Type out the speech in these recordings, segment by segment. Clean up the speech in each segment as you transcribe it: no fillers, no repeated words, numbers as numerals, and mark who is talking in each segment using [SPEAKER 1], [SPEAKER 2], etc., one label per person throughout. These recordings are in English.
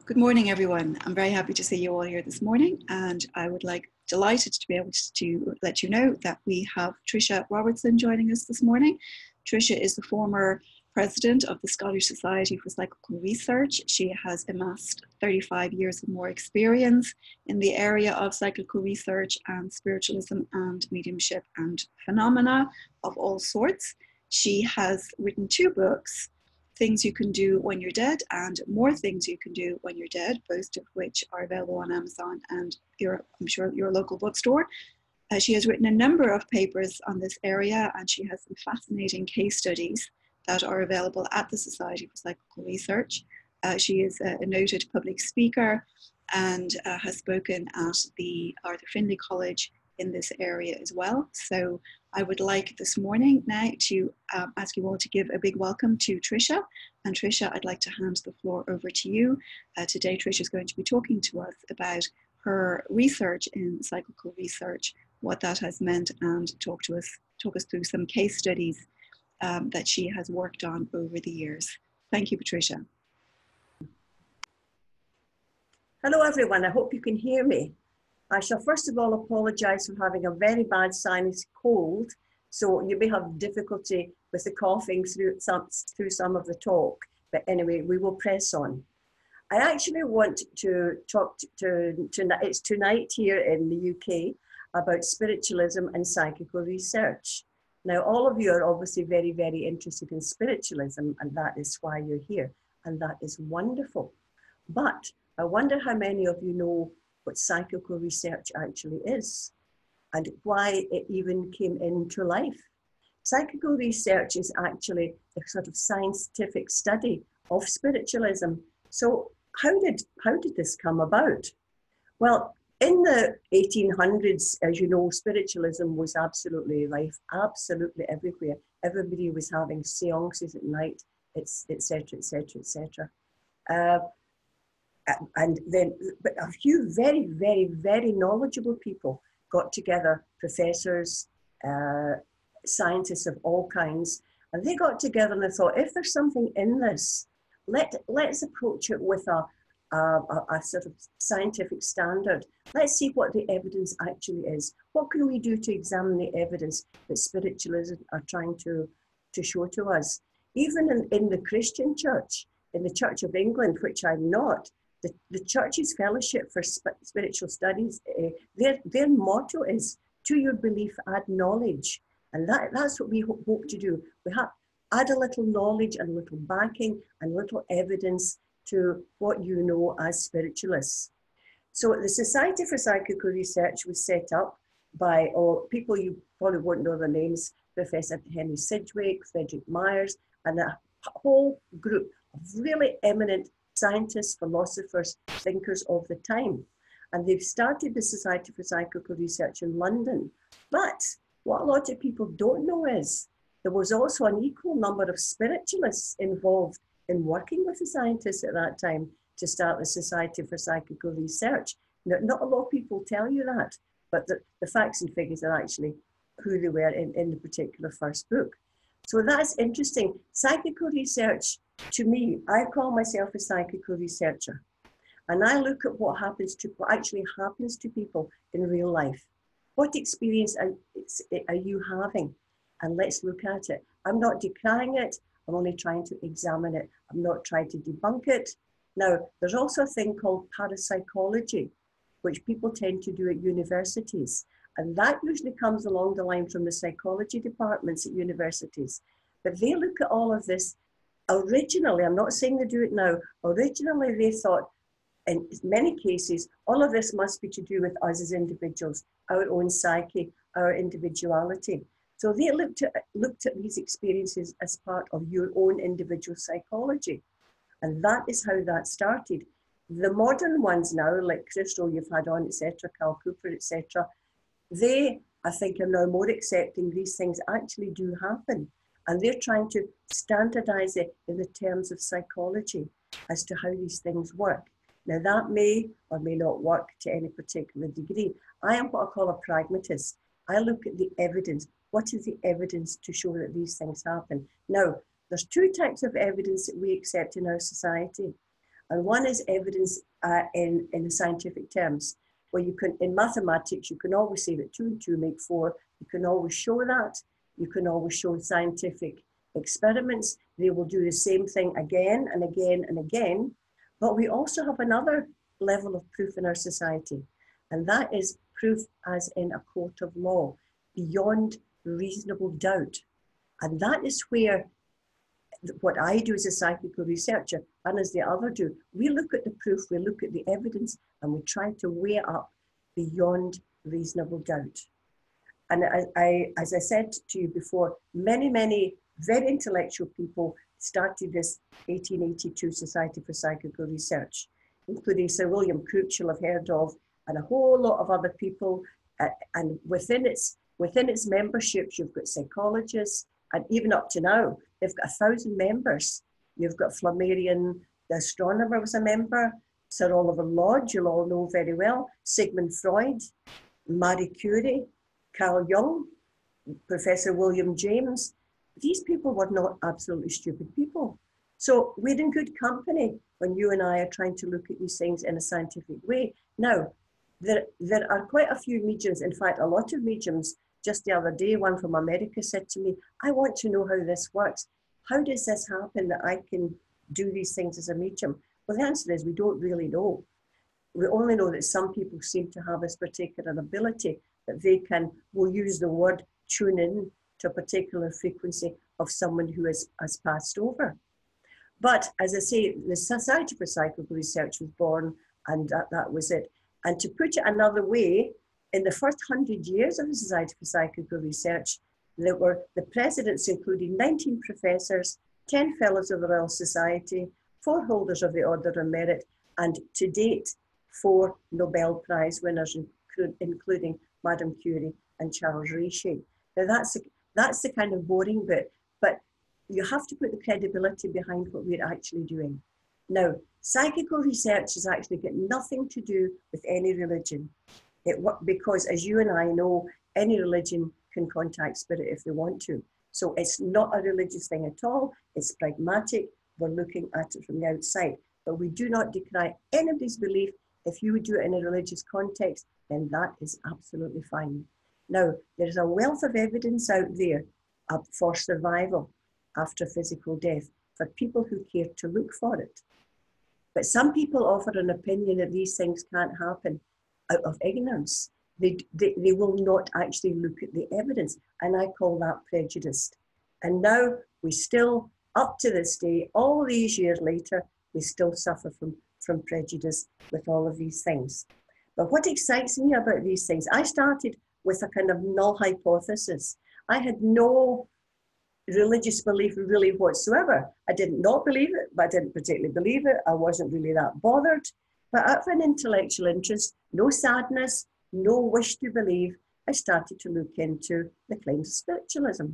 [SPEAKER 1] Good morning, everyone. I'm very happy to see you all here this morning, and I would delighted to be able to let you know that we have Tricia Robertson joining us this morning. Tricia is the former president of the Scottish Society for Psychical Research. She has amassed 35 years of more experience in the area of psychical research and spiritualism and mediumship and phenomena of all sorts. She has written 2 books, Things You Can Do When You're Dead and More Things You Can Do When You're Dead, both of which are available on Amazon and I'm sure your local bookstore. She has written a number of papers on this area, and she has some fascinating case studies that are available at the Society for Psychical Research. She is a noted public speaker and has spoken at the Arthur Findlay College in this area as well. So I would like this morning now to ask you all to give a big welcome to Tricia. And Tricia, I'd like to hand the floor over to you. Today, Tricia is going to be talking to us about her research in psychical research, what that has meant, and talk us through some case studies that she has worked on over the years. Thank you, Patricia.
[SPEAKER 2] Hello, everyone. I hope you can hear me. I shall first of all apologise for having a very bad sinus cold, so you may have difficulty with the coughing through some of the talk, but anyway, we will press on. I actually want to talk it's tonight here in the UK about spiritualism and psychical research. Now, all of you are obviously very, very interested in spiritualism, and that is why you're here, and that is wonderful. But I wonder how many of you know what psychical research actually is and why it even came into life. Psychical research is actually a sort of scientific study of spiritualism. So how did this come about? Well, in the 1800s, as you know, spiritualism was absolutely rife, absolutely everywhere. Everybody was having seances at night, etc., etc., etc. And then but a few very, very, very knowledgeable people got together, professors, scientists of all kinds, and they got together and they thought, if there's something in this, let's approach it with a sort of scientific standard. Let's see what the evidence actually is. What can we do to examine the evidence that spiritualism are trying to show to us? Even in the Christian church, in the Church of England, which I'm not, the Church's Fellowship for Spiritual Studies, their motto is, to your belief, add knowledge. And that's what we hope to do. We have add a little knowledge and a little backing and little evidence to what you know as spiritualists. So the Society for Psychical Research was set up by people you probably won't know their names, Professor Henry Sidgwick, Frederick Myers, and a whole group of really eminent scientists, philosophers, thinkers of the time. And they've started the Society for Psychical Research in London. But what a lot of people don't know is there was also an equal number of spiritualists involved in working with the scientists at that time to start the Society for Psychical Research. Now, not a lot of people tell you that, but the facts and figures are actually who they were in the particular first book. So that's interesting. Psychical research, to me, I call myself a psychical researcher. And I look at what actually happens to people in real life. What experience are you having? And let's look at it. I'm not decrying it. I'm only trying to examine it. I'm not trying to debunk it. Now, there's also a thing called parapsychology, which people tend to do at universities. And that usually comes along the line from the psychology departments at universities. But they look at all of this. Originally, I'm not saying they do it now, originally they thought, in many cases, all of this must be to do with us as individuals, our own psyche, our individuality. So they looked at these experiences as part of your own individual psychology. And that is how that started. The modern ones now, like Crystal you've had on, etc., Cal Cooper, etc., they, I think, are now more accepting these things actually do happen. And they're trying to standardize it in the terms of psychology as to how these things work. Now, that may or may not work to any particular degree. I am what I call a pragmatist. I look at the evidence. What is the evidence to show that these things happen? Now, there's 2 types of evidence that we accept in our society. And one is evidence in the scientific terms, where you can, in mathematics, you can always say that 2 and 2 make 4. You can always show that. You can always show scientific experiments. They will do the same thing again and again and again. But we also have another level of proof in our society, and that is proof as in a court of law, beyond reasonable doubt. And that is where what I do as a psychical researcher, and as the other do, we look at the proof, we look at the evidence, and we try to weigh it up beyond reasonable doubt. And as I said to you before, many, many very intellectual people started this 1882 Society for Psychical Research, including Sir William Cooch, you'll have heard of, and a whole lot of other people. And within its memberships, you've got psychologists, and even up to now, they've got 1,000 members. You've got Flammarion, the astronomer, was a member. Sir Oliver Lodge, you'll all know very well. Sigmund Freud, Marie Curie, Carl Jung, Professor William James. These people were not absolutely stupid people. So we're in good company when you and I are trying to look at these things in a scientific way. Now, there are quite a few mediums, in fact, a lot of mediums. Just the other day, one from America said to me, I want to know how this works. How does this happen that I can do these things as a medium? Well, the answer is we don't really know. We only know that some people seem to have this particular ability that they can, we'll use the word, tune in to a particular frequency of someone who has passed over. But as I say, the Society for Psychical Research was born, and that was it. And to put it another way, in the first 100 years of the Society for Psychical Research, there were the presidents, including 19 professors, 10 fellows of the Royal Society, 4 holders of the Order of Merit, and to date, 4 Nobel Prize winners, including Madame Curie and Charles Richer. Now that's the kind of boring bit, but you have to put the credibility behind what we're actually doing. Now, psychical research has actually got nothing to do with any religion. Because as you and I know, any religion can contact spirit if they want to. So it's not a religious thing at all. It's pragmatic. We're looking at it from the outside. But we do not decry anybody's belief. If you would do it in a religious context, then that is absolutely fine. Now, there's a wealth of evidence out there for survival after physical death for people who care to look for it. But some people offer an opinion that these things can't happen out of ignorance. They will not actually look at the evidence, and I call that prejudiced. And now we still, up to this day, all these years later, we still suffer from prejudice with all of these things. But what excites me about these things, I started with a kind of null hypothesis. I had no religious belief really whatsoever. I did not believe it, but I didn't particularly believe it. I wasn't really that bothered. But out of an intellectual interest, no sadness, no wish to believe, I started to look into the claims of spiritualism.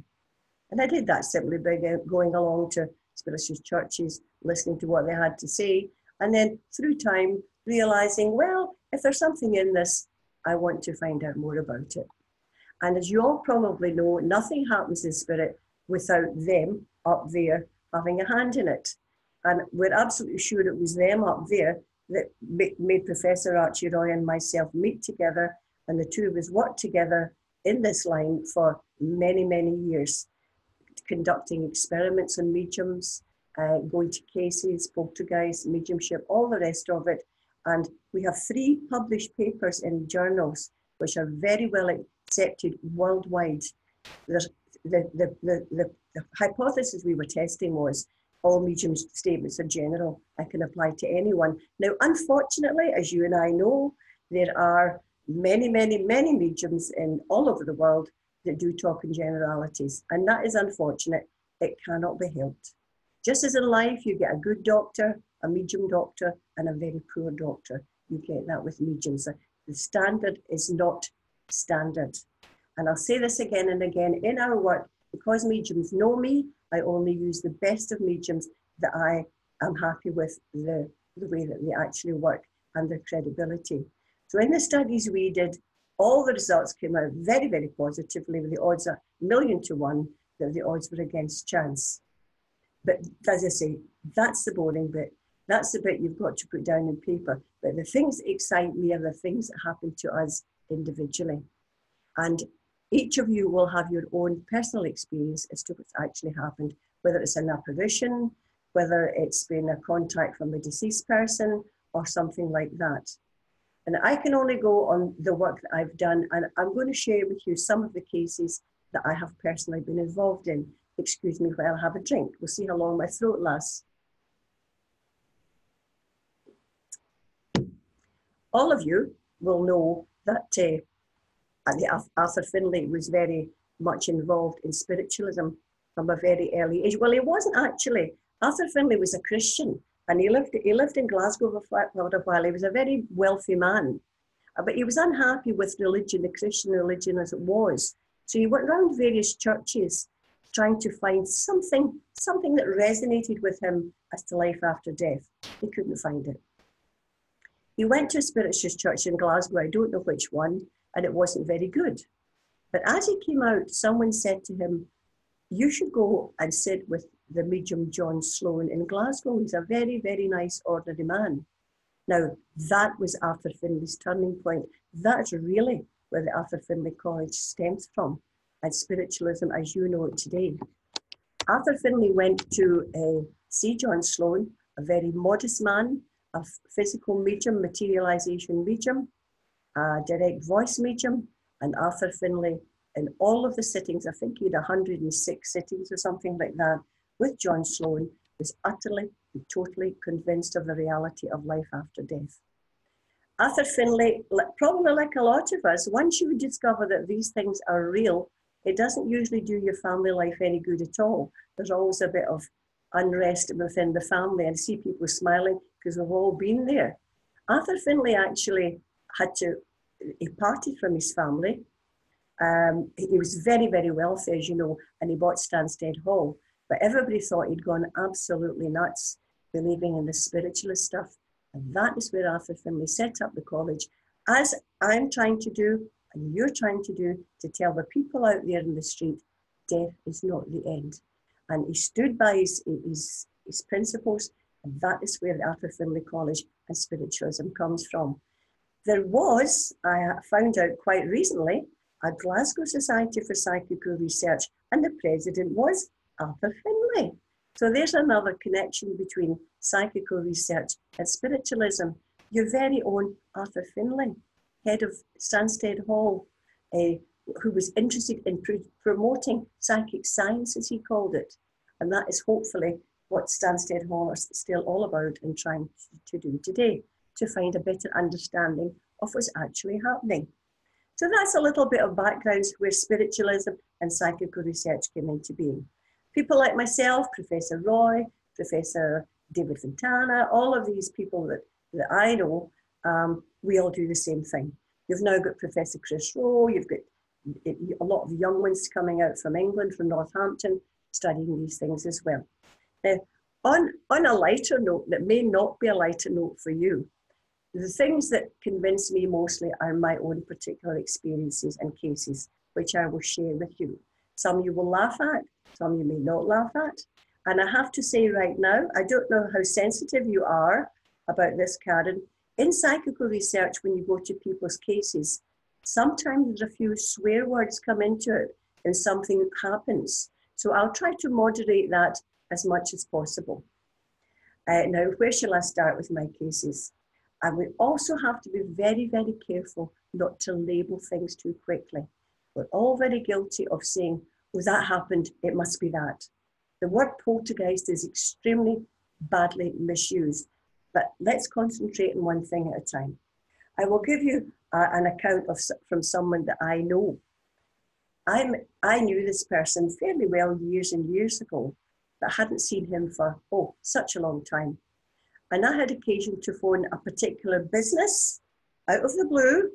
[SPEAKER 2] And I did that simply by going along to spiritualist churches, listening to what they had to say, and then through time realizing, well, if there's something in this, I want to find out more about it. And as you all probably know, nothing happens in spirit without them up there having a hand in it. And we're absolutely sure it was them up there that made Professor Archie Roy and myself meet together, and the two of us worked together in this line for many, many years, conducting experiments on mediums, going to cases, poltergeist, mediumship, all the rest of it. And we have 3 published papers in journals, which are very well accepted worldwide. There's the hypothesis we were testing was all medium statements are general. I can apply to anyone. Now, unfortunately, as you and I know, there are many, many, many mediums in all over the world that do talk in generalities. And that is unfortunate. It cannot be helped. Just as in life, you get a good doctor, a medium doctor, and a very poor doctor. You get that with mediums. The standard is not standard. And I'll say this again and again, in our work, because mediums know me, I only use the best of mediums that I am happy with the way that they actually work and their credibility. So in the studies we did, all the results came out very, very positively, with the odds are 1,000,000 to 1 that the odds were against chance. But as I say, that's the boring bit. That's the bit you've got to put down in paper. But the things that excite me are the things that happen to us individually. And each of you will have your own personal experience as to what's actually happened, whether it's an apparition, whether it's been a contact from a deceased person or something like that. And I can only go on the work that I've done, and I'm going to share with you some of the cases that I have personally been involved in. Excuse me while I have a drink. We'll see how long my throat lasts. All of you will know that Arthur Findlay was very much involved in spiritualism from a very early age. Well, he wasn't actually. Arthur Findlay was a Christian, and he lived in Glasgow for a while. He was a very wealthy man, but he was unhappy with religion, the Christian religion as it was. So he went around various churches trying to find something that resonated with him as to life after death. He couldn't find it. He went to a spiritualist church in Glasgow, I don't know which one, and it wasn't very good. But as he came out, someone said to him, you should go and sit with the medium John Sloan in Glasgow. He's a very, very nice, ordinary man. Now, that was Arthur Findlay's turning point. That's really where the Arthur Findlay College stems from, and spiritualism as you know it today. Arthur Findlay went to see John Sloan, a very modest man, a physical medium, materialization medium, a direct voice medium, and Arthur Findlay, in all of the sittings, I think he had 106 sittings or something like that, with John Sloan, was utterly and totally convinced of the reality of life after death. Arthur Findlay, probably like a lot of us, once you discover that these things are real, it doesn't usually do your family life any good at all. There's always a bit of unrest within the family, and see people smiling because we've all been there. Arthur Findlay actually he parted from his family. He was very, very wealthy, as you know, and he bought Stansted Hall. But everybody thought he'd gone absolutely nuts, believing in the spiritualist stuff. And that is where Arthur Findlay set up the college, as I'm trying to do, and you're trying to do, to tell the people out there in the street, death is not the end. And he stood by his principles, and that is where the Arthur Findlay College and spiritualism comes from. There was, I found out quite recently, a Glasgow Society for Psychical Research, and the president was Arthur Findlay. So there's another connection between psychical research and spiritualism. Your very own Arthur Findlay, head of Stansted Hall, who was interested in promoting psychic science, as he called it. And that is hopefully what Stansted Hall is still all about and trying to do today, to find a better understanding of what's actually happening. So that's a little bit of background where spiritualism and psychical research came into being. People like myself, Professor Roy, Professor David Fontana, all of these people that I know, we all do the same thing. You've now got Professor Chris Rowe, you've got a lot of young ones coming out from England, from Northampton, studying these things as well. Now, on a lighter note, that may not be a lighter note for you, the things that convince me mostly are my own particular experiences and cases, which I will share with you. Some you will laugh at, some you may not laugh at. And I have to say right now, I don't know how sensitive you are about this, Karen. In psychical research, when you go to people's cases, sometimes there's a few swear words come into it and something happens. So I'll try to moderate that as much as possible. Now, where shall I start with my cases? And we also have to be very, very careful not to label things too quickly. We're all very guilty of saying, well, that happened, it must be that. The word poltergeist is extremely badly misused, but let's concentrate on one thing at a time. I will give you an account from someone that I know. I knew this person fairly well years and years ago, but hadn't seen him for, such a long time. And I had occasion to phone a particular business out of the blue.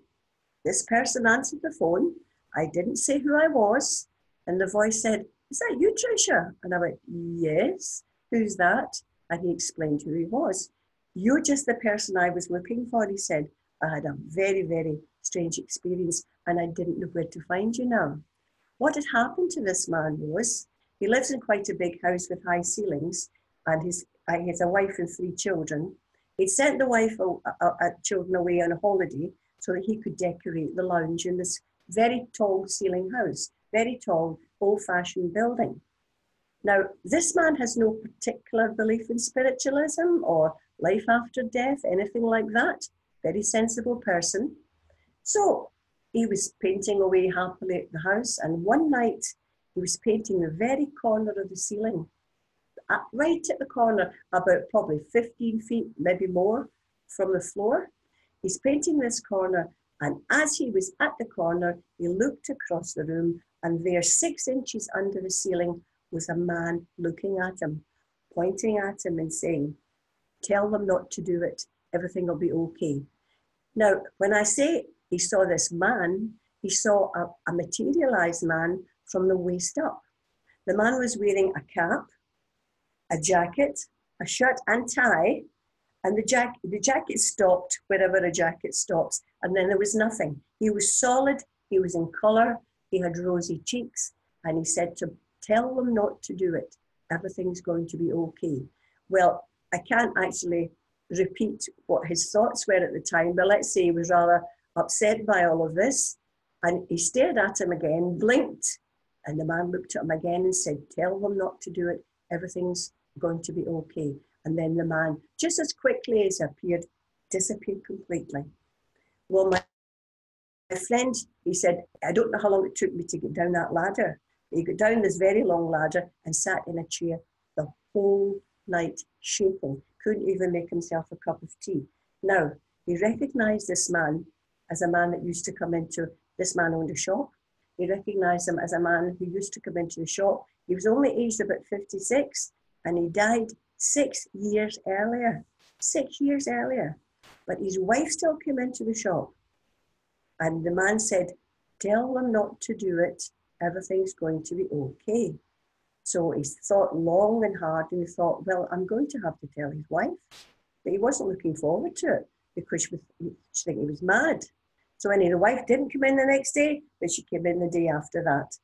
[SPEAKER 2] This person answered the phone. I didn't say who I was. And the voice said, "Is that you, Tricia?" And I went, "Yes, who's that?" And he explained who he was. "You're just the person I was looking for," he said. "I had a very, very strange experience and I didn't know where to find you now." What had happened to this man was, he lives in quite a big house with high ceilings, and he has a wife and 3 children. He'd sent the wife children away on a holiday so that he could decorate the lounge in this very tall ceiling house, very tall, old-fashioned building. Now, this man has no particular belief in spiritualism or life after death, anything like that. Very sensible person. So he was painting away happily at the house, and one night he was painting the very corner of the ceiling, right at the corner, about probably 15 feet, maybe more, from the floor. He's painting this corner, and as he was at the corner, he looked across the room, and there, 6 inches under the ceiling, was a man looking at him, pointing at him and saying, "Tell them not to do it. Everything will be okay." Now, when I say he saw this man, he saw a materialized man from the waist up. The man was wearing a cap, a jacket, a shirt and tie, and the jacket stopped wherever a jacket stops, and then there was nothing. He was solid, he was in colour, he had rosy cheeks, and he said to tell them not to do it. Everything's going to be okay. Well, I can't actually repeat what his thoughts were at the time, but let's say he was rather upset by all of this, and he stared at him again, blinked, and the man looked at him again and said, "Tell them not to do it. Everything's going to be okay." And then the man, just as quickly as appeared, disappeared completely. Well, my friend, he said, I don't know how long it took me to get down that ladder. He got down this very long ladder and sat in a chair the whole night, shaking, couldn't even make himself a cup of tea. Now, he recognised this man as a man that used to come into, this man owned a shop. He recognised him as a man who used to come into the shop. He was only aged about 56, and he died 6 years earlier. 6 years earlier. But his wife still came into the shop. And the man said, "Tell them not to do it. Everything's going to be okay." So he thought long and hard, and he thought, well, I'm going to have to tell his wife. But he wasn't looking forward to it because she think he was mad. So anyway, the wife didn't come in the next day, but she came in the day after that.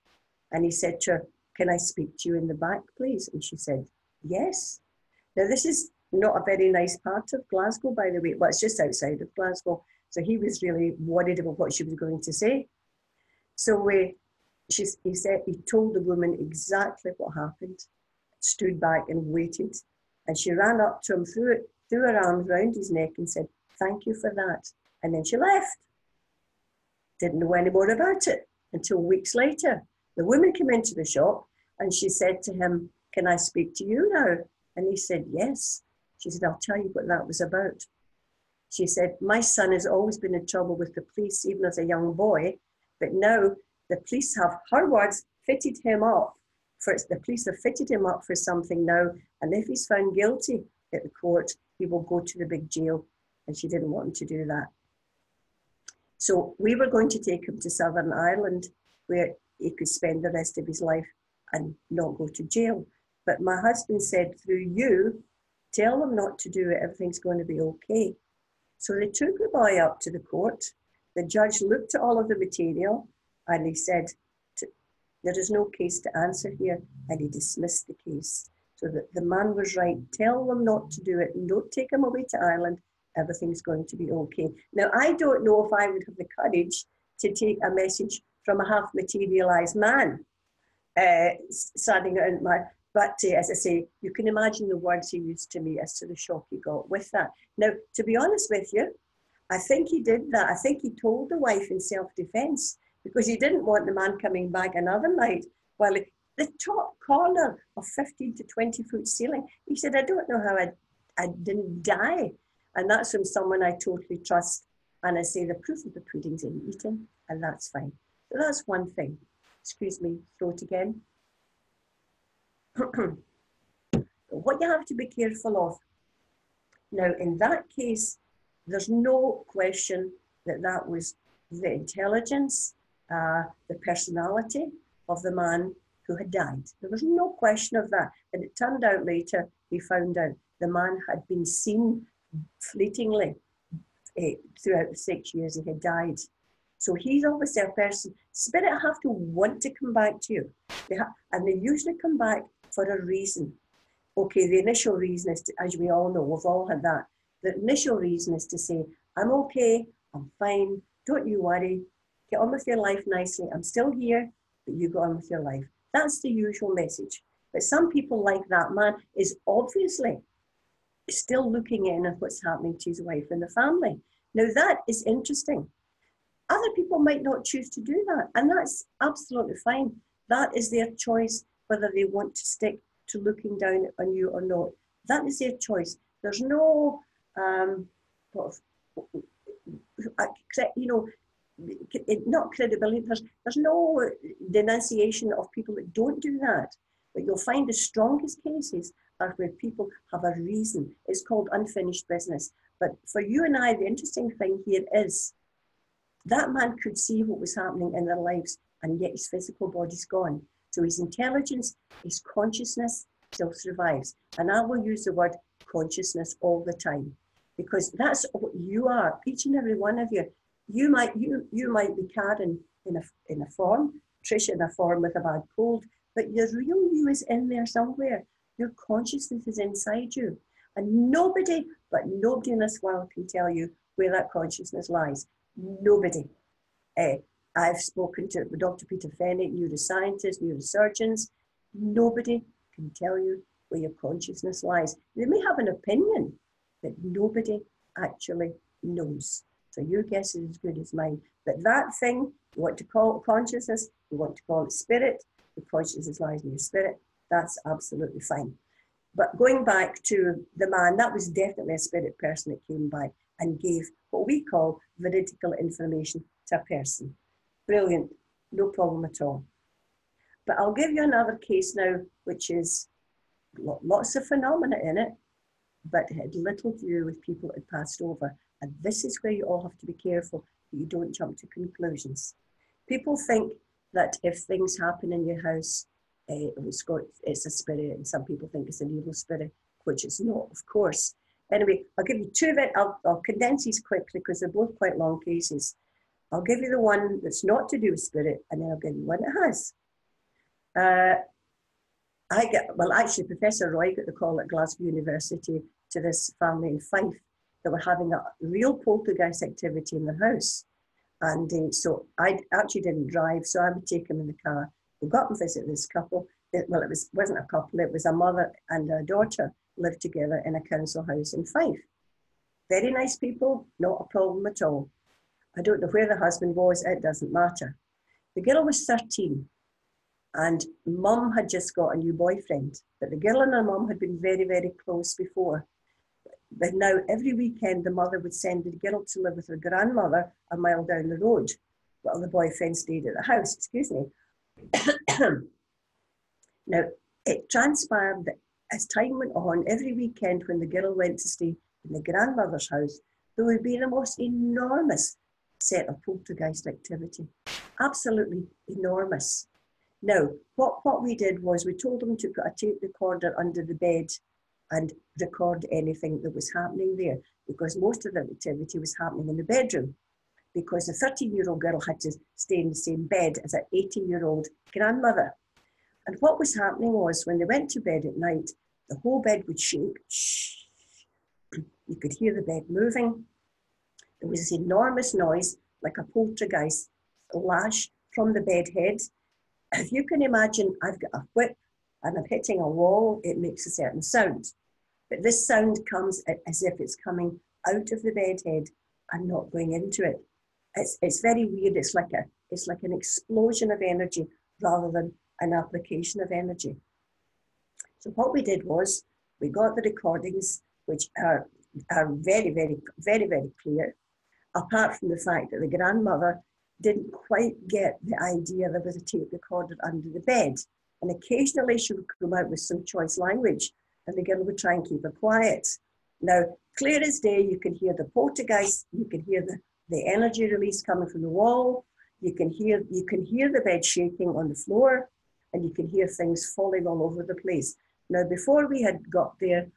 [SPEAKER 2] And he said to her, "Can I speak to you in the back, please?" And she said, "Yes." Now, this is not a very nice part of Glasgow, by the way. Well, it's just outside of Glasgow. So he was really worried about what she was going to say. So he told the woman exactly what happened, stood back and waited. And she ran up to him, threw her arms around his neck and said, "Thank you for that." And then she left. Didn't know any more about it until weeks later. The woman came into the shop and she said to him, "Can I speak to you now?" And he said, "Yes." She said, "I'll tell you what that was about." She said, "My son has always been in trouble with the police, even as a young boy, but now the police have," her words, "fitted him up. The police have fitted him up for something now, and if he's found guilty at the court, he will go to the big jail." And she didn't want him to do that. So we were going to take him to Southern Ireland, where he could spend the rest of his life and not go to jail. But my husband said, "Through you, tell them not to do it. Everything's going to be okay." So they took the boy up to the court. The judge looked at all of the material and he said, "There is no case to answer here," and he dismissed the case. So the man was right. Tell them not to do it and don't take him away to Ireland. Everything's going to be okay. Now, I don't know if I would have the courage to take a message from a half-materialized man standing out my... But as I say, you can imagine the words he used to me as to the shock he got with that. Now, to be honest with you, I think he did that. I think he told the wife in self-defense because he didn't want the man coming back another night while the top corner of 15 to 20 foot ceiling. He said, "I don't know how I didn't die." And that's from someone I totally trust. And I say the proof of the pudding's in eating, and that's fine. So that's one thing. Excuse me, throat again. What you have to be careful of. Now, in that case, there's no question that was the intelligence, the personality of the man who had died. There was no question of that. And it turned out later, he found out the man had been seen fleetingly throughout the 6 years he had died. So he's obviously a person. Spirit have to want to come back to you. And they usually come back for a reason. okay, the initial reason is, to, as we all know, we've all had that. The initial reason is to say, I'm okay, I'm fine, don't you worry, get on with your life nicely, I'm still here, but you go on with your life. That's the usual message. But some people, like that man, is obviously still looking in at what's happening to his wife and the family. Now that is interesting. Other people might not choose to do that, and that's absolutely fine. That is their choice, whether they want to stick to looking down on you or not. That is their choice. There's no, not credibility. There's no denunciation of people that don't do that. But you'll find the strongest cases are where people have a reason. It's called unfinished business. But for you and I, the interesting thing here is that man could see what was happening in their lives, and yet his physical body's gone. So his intelligence, his consciousness still survives. And I will use the word consciousness all the time, because that's what you are, each and every one of you. You might be Karen in a form, Tricia in a form with a bad cold, but your real you is in there somewhere. Your consciousness is inside you. And nobody in this world can tell you where that consciousness lies. Nobody. I've spoken to Dr. Peter Fennick, neuroscientists, neurosurgeons. Nobody can tell you where your consciousness lies. They may have an opinion, but nobody actually knows. So your guess is as good as mine. But that thing, you want to call it consciousness, you want to call it spirit, the consciousness lies in your spirit, that's absolutely fine. But going back to the man, that was definitely a spirit person that came by and gave what we call veridical information to a person. Brilliant, no problem at all. But I'll give you another case now, which is lots of phenomena in it, but it had little to do with people that had passed over. And this is where you all have to be careful that you don't jump to conclusions. People think that if things happen in your house, it's a spirit, and some people think it's an evil spirit, which it's not, of course. Anyway, I'll give you two of it. I'll condense these quickly because they're both quite long cases. I'll give you the one that's not to do with spirit, and then I'll give you one that has. Actually, Professor Roy got the call at Glasgow University to this family in Fife that were having a real poltergeist activity in their house. And so I actually didn't drive, so I would take him in the car. We got and visit this couple. Well, it wasn't a couple, it was a mother and a daughter lived together in a council house in Fife. Very nice people, not a problem at all. I don't know where the husband was, it doesn't matter. The girl was 13 and mum had just got a new boyfriend, but the girl and her mum had been very, very close before. But now every weekend the mother would send the girl to live with her grandmother a mile down the road while the boyfriend stayed at the house, excuse me. Now, it transpired that as time went on, every weekend when the girl went to stay in the grandmother's house, there would be the most enormous set of poltergeist activity. Absolutely enormous. Now, what we did was we told them to put a tape recorder under the bed and record anything that was happening there, because most of the activity was happening in the bedroom, because the 13-year-old girl had to stay in the same bed as her 18-year-old grandmother. And what was happening was when they went to bed at night, the whole bed would shake. You could hear the bed moving. There was this enormous noise, like a poltergeist lash from the bed head. If you can imagine, I've got a whip and I'm hitting a wall, it makes a certain sound. But this sound comes as if it's coming out of the bed head and not going into it. It's very weird. It's like an explosion of energy rather than an application of energy. So what we did was we got the recordings, which are very, very, very, very clear, apart from the fact that the grandmother didn't quite get the idea there was a tape recorder under the bed. And occasionally she would come out with some choice language and the girl would try and keep her quiet. Now, clear as day, you can hear the poltergeist, you can hear the energy release coming from the wall, you can hear the bed shaking on the floor, and you can hear things falling all over the place. Now, before we had got there,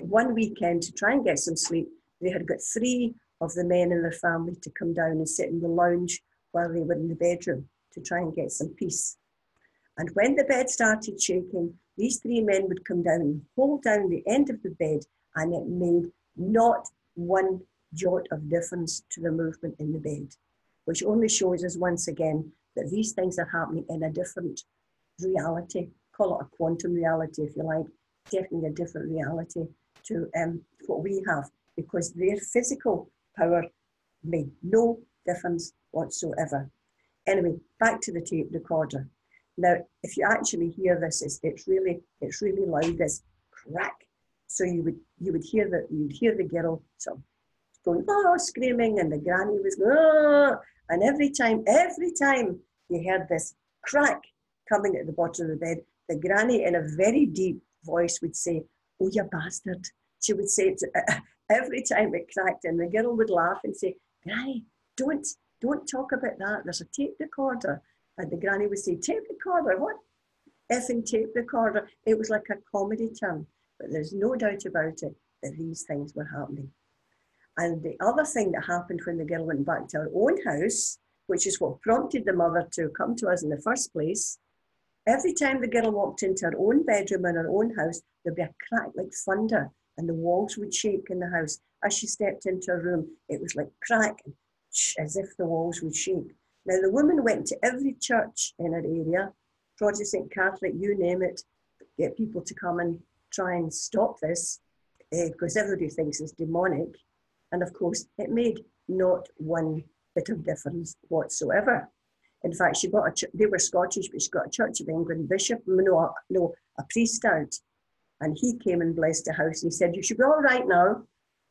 [SPEAKER 2] one weekend to try and get some sleep, they had got 3 of the men in their family to come down and sit in the lounge while they were in the bedroom to try and get some peace. And when the bed started shaking, these three men would come down and hold down the end of the bed, and it made not one jot of difference to the movement in the bed, which only shows us once again that these things are happening in a different reality. Call it a quantum reality if you like, definitely a different reality to what we have, because their physical power made no difference whatsoever. Anyway, back to the tape recorder. Now, if you actually hear this, it's really loud, this crack. So you would hear the girl sort of going, oh, screaming, and the granny was going, oh, and every time you heard this crack coming at the bottom of the bed, the granny in a very deep voice would say, oh, you bastard. She would say it every time it cracked, and the girl would laugh and say, Granny, don't talk about that. There's a tape recorder. And the granny would say, tape recorder? What effing tape recorder? It was like a comedy term, but there's no doubt about it that these things were happening. And the other thing that happened when the girl went back to her own house, which is what prompted the mother to come to us in the first place, every time the girl walked into her own bedroom in her own house, there'd be a crack like thunder, and the walls would shake in the house. As she stepped into her room, it was like crack, as if the walls would shake. Now, the woman went to every church in her area, Protestant, Catholic, you name it, get people to come and try and stop this, because everybody thinks it's demonic. And of course, it made not one bit of difference whatsoever. In fact, they were Scottish, but she got a Church of England bishop, a priest out. And he came and blessed the house, and he said, you should be all right now.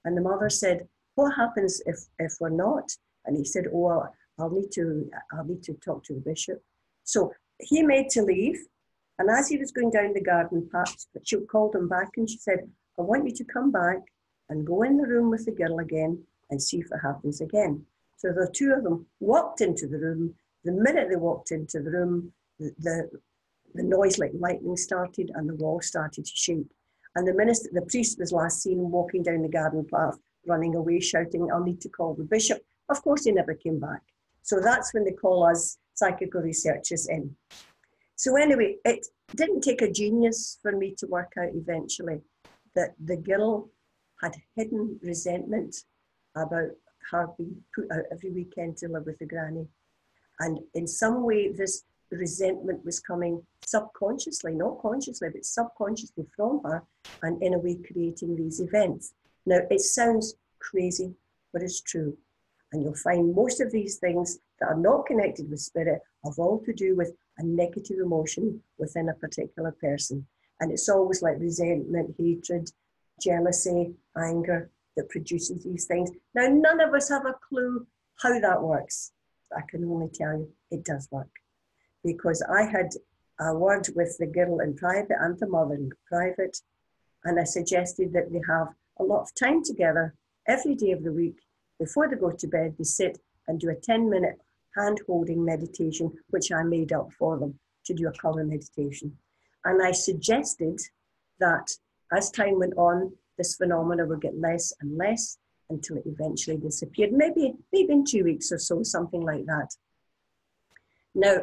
[SPEAKER 2] And the mother said, what happens if we're not? And he said, oh, I'll need to talk to the bishop. So he made to leave. And as he was going down the garden path, she called him back and she said, I want you to come back and go in the room with the girl again and see if it happens again. So the two of them walked into the room. The minute they walked into the room, the noise like lightning started and the wall started to shake. And the priest was last seen walking down the garden path, running away, shouting, I'll need to call the bishop. Of course, he never came back. So that's when they call us psychical researchers in. So anyway, it didn't take a genius for me to work out eventually that the girl had hidden resentment about her being put out every weekend to live with the granny. And in some way, this resentment was coming subconsciously, not consciously, but subconsciously from her, and in a way creating these events. Now, it sounds crazy, but it's true. And you'll find most of these things that are not connected with spirit have all to do with a negative emotion within a particular person. And it's always like resentment, hatred, jealousy, anger that produces these things. Now, none of us have a clue how that works. I can only tell you it does work. Because I had a word with the girl in private and the mother in private, and I suggested that they have a lot of time together every day of the week. Before they go to bed, they sit and do a 10-minute hand-holding meditation, which I made up for them to do a colour meditation. And I suggested that as time went on, this phenomena would get less and less until it eventually disappeared, maybe in 2 weeks or so, something like that. Now,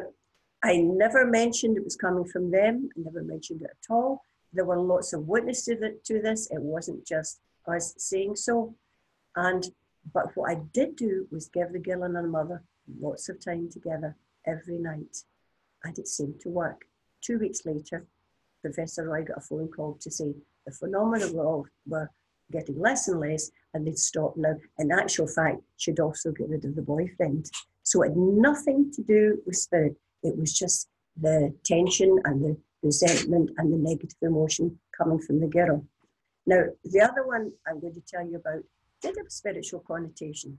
[SPEAKER 2] I never mentioned it was coming from them. I never mentioned it at all. There were lots of witnesses to this. It wasn't just us saying so. But what I did do was give the girl and her mother lots of time together every night. And it seemed to work. 2 weeks later, Professor Roy got a phone call to say the phenomena were getting less and less, and they'd stop now. In actual fact, she'd also get rid of the boyfriend. So it had nothing to do with spirit. It was just the tension and the resentment and the negative emotion coming from the girl. Now, the other one I'm going to tell you about did have a spiritual connotation.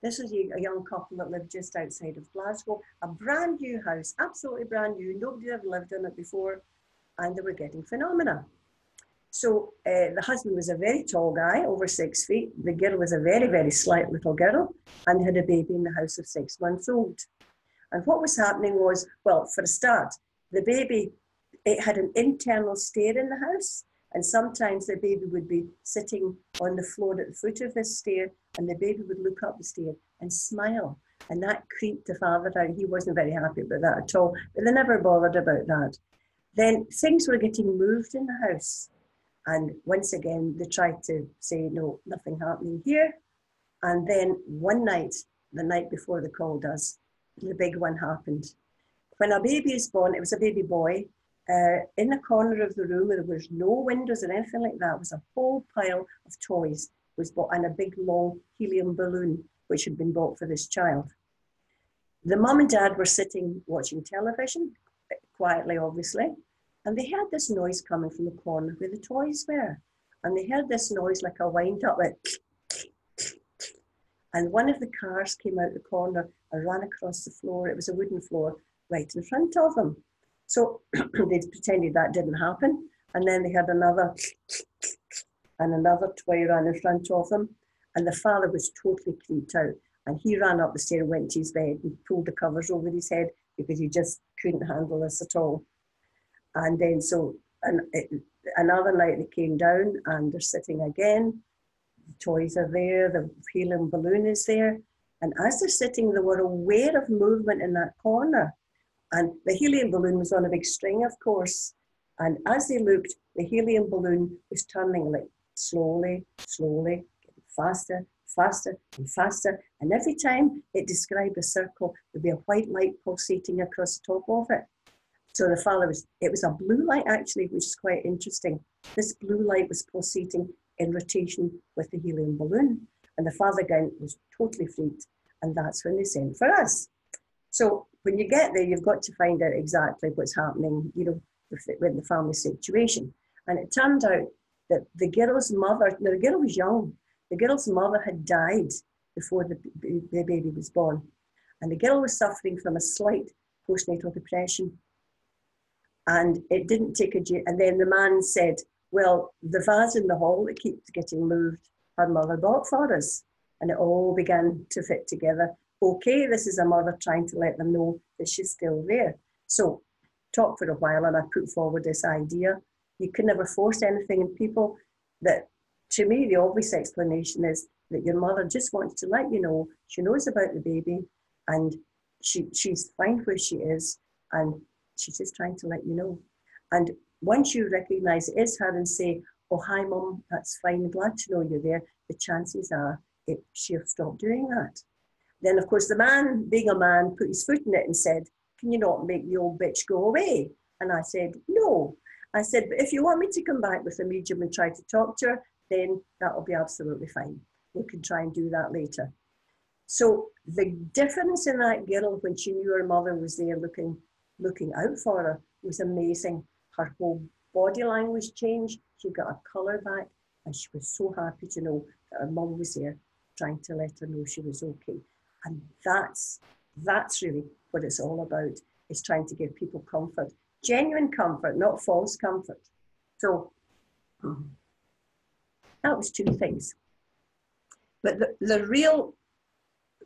[SPEAKER 2] This was a young couple that lived just outside of Glasgow, a brand new house, absolutely brand new. Nobody had ever lived in it before, and they were getting phenomena. So the husband was a very tall guy, over 6 feet. The girl was a very, very slight little girl, and they had a baby in the house of 6 months old. And what was happening was, well, for a start, the baby, it had an internal stair in the house. And sometimes the baby would be sitting on the floor at the foot of this stair, and the baby would look up the stair and smile. And that creeped the father out. He wasn't very happy about that at all, but they never bothered about that. Then things were getting moved in the house. And once again, they tried to say, no, nothing happening here. And then one night, the night before they called us, the big one happened. When a baby is born, it was a baby boy, in the corner of the room, there was no windows or anything like that, was a whole pile of toys was bought and a big long helium balloon, which had been bought for this child. The mum and dad were sitting watching television, quietly obviously, and they heard this noise coming from the corner where the toys were. And they heard this noise like a wind up, like, and one of the cars came out the corner and ran across the floor. It was a wooden floor right in front of them. So they pretended that didn't happen. And then they had another, and another toy ran in front of them. And the father was totally creeped out. And he ran up the stair and went to his bed and pulled the covers over his head because he just couldn't handle this at all. And then another night they came down and they're sitting again. The toys are there, the helium balloon is there. And as they're sitting, they were aware of movement in that corner. And the helium balloon was on a big string, of course. And as they looked, the helium balloon was turning like slowly, slowly, getting faster, faster and faster. And every time it described a circle, there'd be a white light pulsating across the top of it. So the father it was a blue light actually, which is quite interesting. This blue light was pulsating in rotation with the helium balloon. And the father again was totally freaked. And that's when they sent for us. So when you get there, you've got to find out exactly what's happening, you know, with the family situation. And it turned out that the girl's mother, now the girl was young, the girl's mother had died before the baby was born. And the girl was suffering from a slight postnatal depression. And it didn't take and then the man said, well, the vase in the hall that keeps getting moved, her mother bought for us. And it all began to fit together. Okay, this is a mother trying to let them know that she's still there. So talked for a while and I put forward this idea. You can never force anything in people. That, to me, the obvious explanation is that your mother just wants to let you know she knows about the baby and she's fine where she is and she's just trying to let you know. And once you recognize it is her and say, oh, hi, Mum, that's fine, glad to know you're there, the chances are she'll stop doing that. Then, of course, the man, being a man, put his foot in it and said, can you not make the old bitch go away? And I said, no. I said, but if you want me to come back with a medium and try to talk to her, then that'll be absolutely fine. We can try and do that later. So the difference in that girl when she knew her mother was there looking out for her was amazing. Her whole body language changed. She got her colour back and she was so happy to know that her mum was there trying to let her know she was okay. And that's really what it's all about, is trying to give people comfort. Genuine comfort, not false comfort. So that was two things. But the real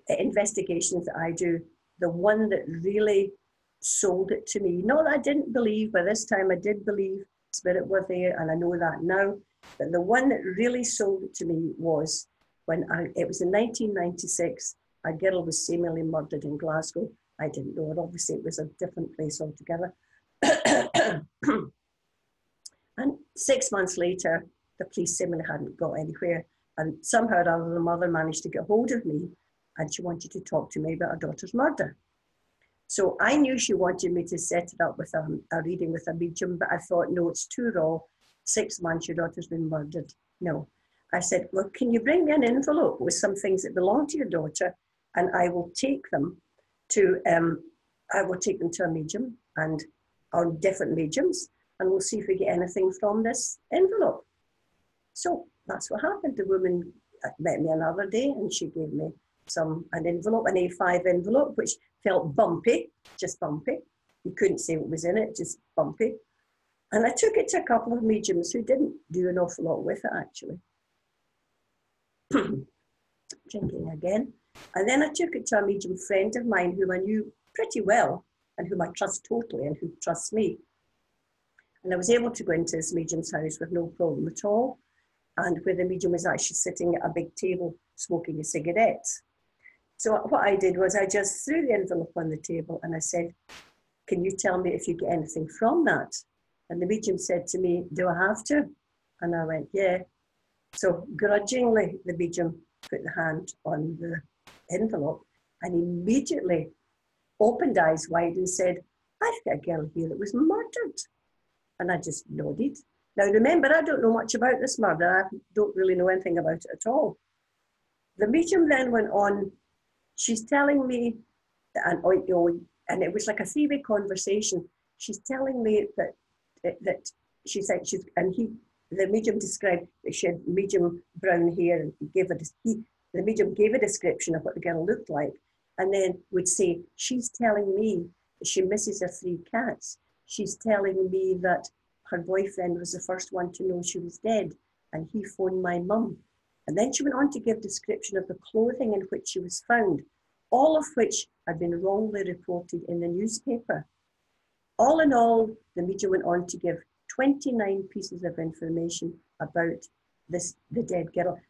[SPEAKER 2] investigations that I do, the one that really sold it to me, not that I didn't believe, by this time I did believe spirit were there, and I know that now, but the one that really sold it to me was when it was in 1996, a girl was seemingly murdered in Glasgow. I didn't know it, obviously it was a different place altogether. And 6 months later, the police seemingly hadn't got anywhere. And somehow or other, the mother managed to get hold of me and she wanted to talk to me about her daughter's murder. So I knew she wanted me to set it up with a reading with a medium, but I thought, no, it's too raw. 6 months, your daughter's been murdered. No. I said, well, can you bring me an envelope with some things that belong to your daughter, and I will take them to a medium and on different mediums, and we'll see if we get anything from this envelope. So that's what happened. The woman met me another day and she gave me an envelope, an A5 envelope, which felt bumpy, just bumpy. You couldn't say what was in it, just bumpy. And I took it to a couple of mediums who didn't do an awful lot with it, actually. Drinking again. And then I took it to a medium friend of mine whom I knew pretty well and whom I trust totally and who trusts me. And I was able to go into this medium's house with no problem at all. And where the medium was actually sitting at a big table smoking a cigarette. So what I did was I just threw the envelope on the table and I said, can you tell me if you get anything from that? And the medium said to me, do I have to? And I went, yeah. So grudgingly, the medium put the hand on the envelope and immediately opened eyes wide and said, I've got a girl here that was murdered. And I just nodded. Now remember, I don't know much about this murder. I don't really know anything about it at all. The medium then went on, she's telling me, and it was like a three-way conversation. She's telling me that she said the medium described that she had medium brown hair, and the medium gave a description of what the girl looked like, and then would say, she's telling me that she misses her 3 cats. She's telling me that her boyfriend was the first one to know she was dead, and he phoned my mum. And then she went on to give description of the clothing in which she was found, all of which had been wrongly reported in the newspaper. All in all, the medium went on to give 29 pieces of information about the dead girl.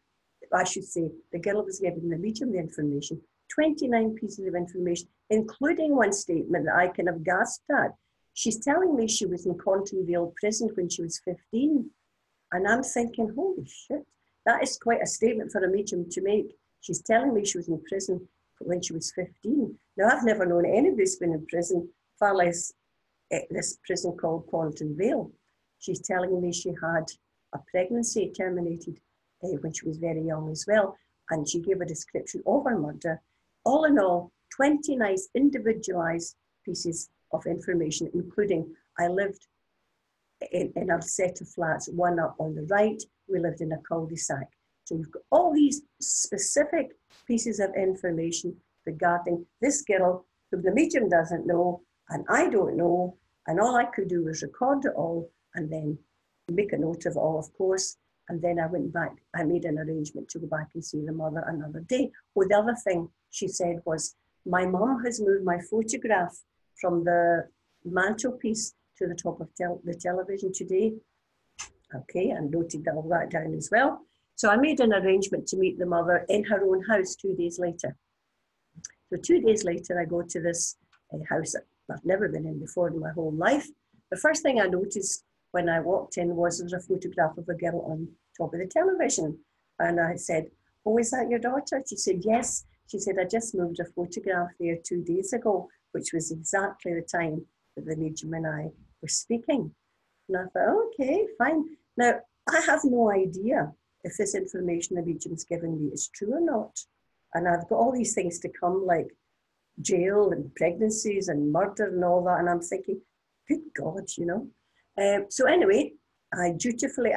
[SPEAKER 2] I should say, the girl was giving the medium the information, 29 pieces of information, including one statement that I kind of gasped at. She's telling me she was in Contonville prison when she was 15. And I'm thinking, holy shit, that is quite a statement for a medium to make. She's telling me she was in prison when she was 15. Now, I've never known anybody who's been in prison, far less this prison called Contonville. She's telling me she had a pregnancy terminated when she was very young as well. And she gave a description of her murder. All in all, 20 nice individualized pieces of information, including I lived in a set of flats, one up on the right, we lived in a cul-de-sac. So you've got all these specific pieces of information regarding this girl who the medium doesn't know, and I don't know, and all I could do was record it all and then make a note of it all, of course. And then I went back, I made an arrangement to go back and see the mother another day. Well, the other thing she said was, my mum has moved my photograph from the mantelpiece to the top of the television today. Okay, I noted all that down as well. So I made an arrangement to meet the mother in her own house 2 days later. So 2 days later, I go to this house that I've never been in before in my whole life. The first thing I noticed when I walked in was there was a photograph of a girl on top of the television. And I said, oh, is that your daughter? She said, yes. She said, I just moved a photograph there 2 days ago, which was exactly the time that the medium and I were speaking. And I thought, okay, fine. Now, I have no idea if this information the medium's given me is true or not. And I've got all these things to come, like jail and pregnancies and murder and all that. And I'm thinking, good God, you know. So anyway, I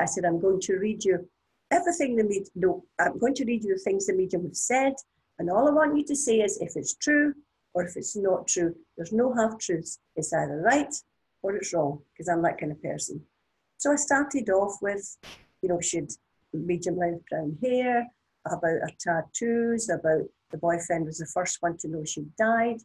[SPEAKER 2] said, I'm going to read you everything I'm going to read you the things the medium have said. And all I want you to say is if it's true or if it's not true. There's no half-truths. It's either right or it's wrong, because I'm that kind of person. So I started off with, you know, she had medium length brown hair, about her tattoos, about the boyfriend was the first one to know she died,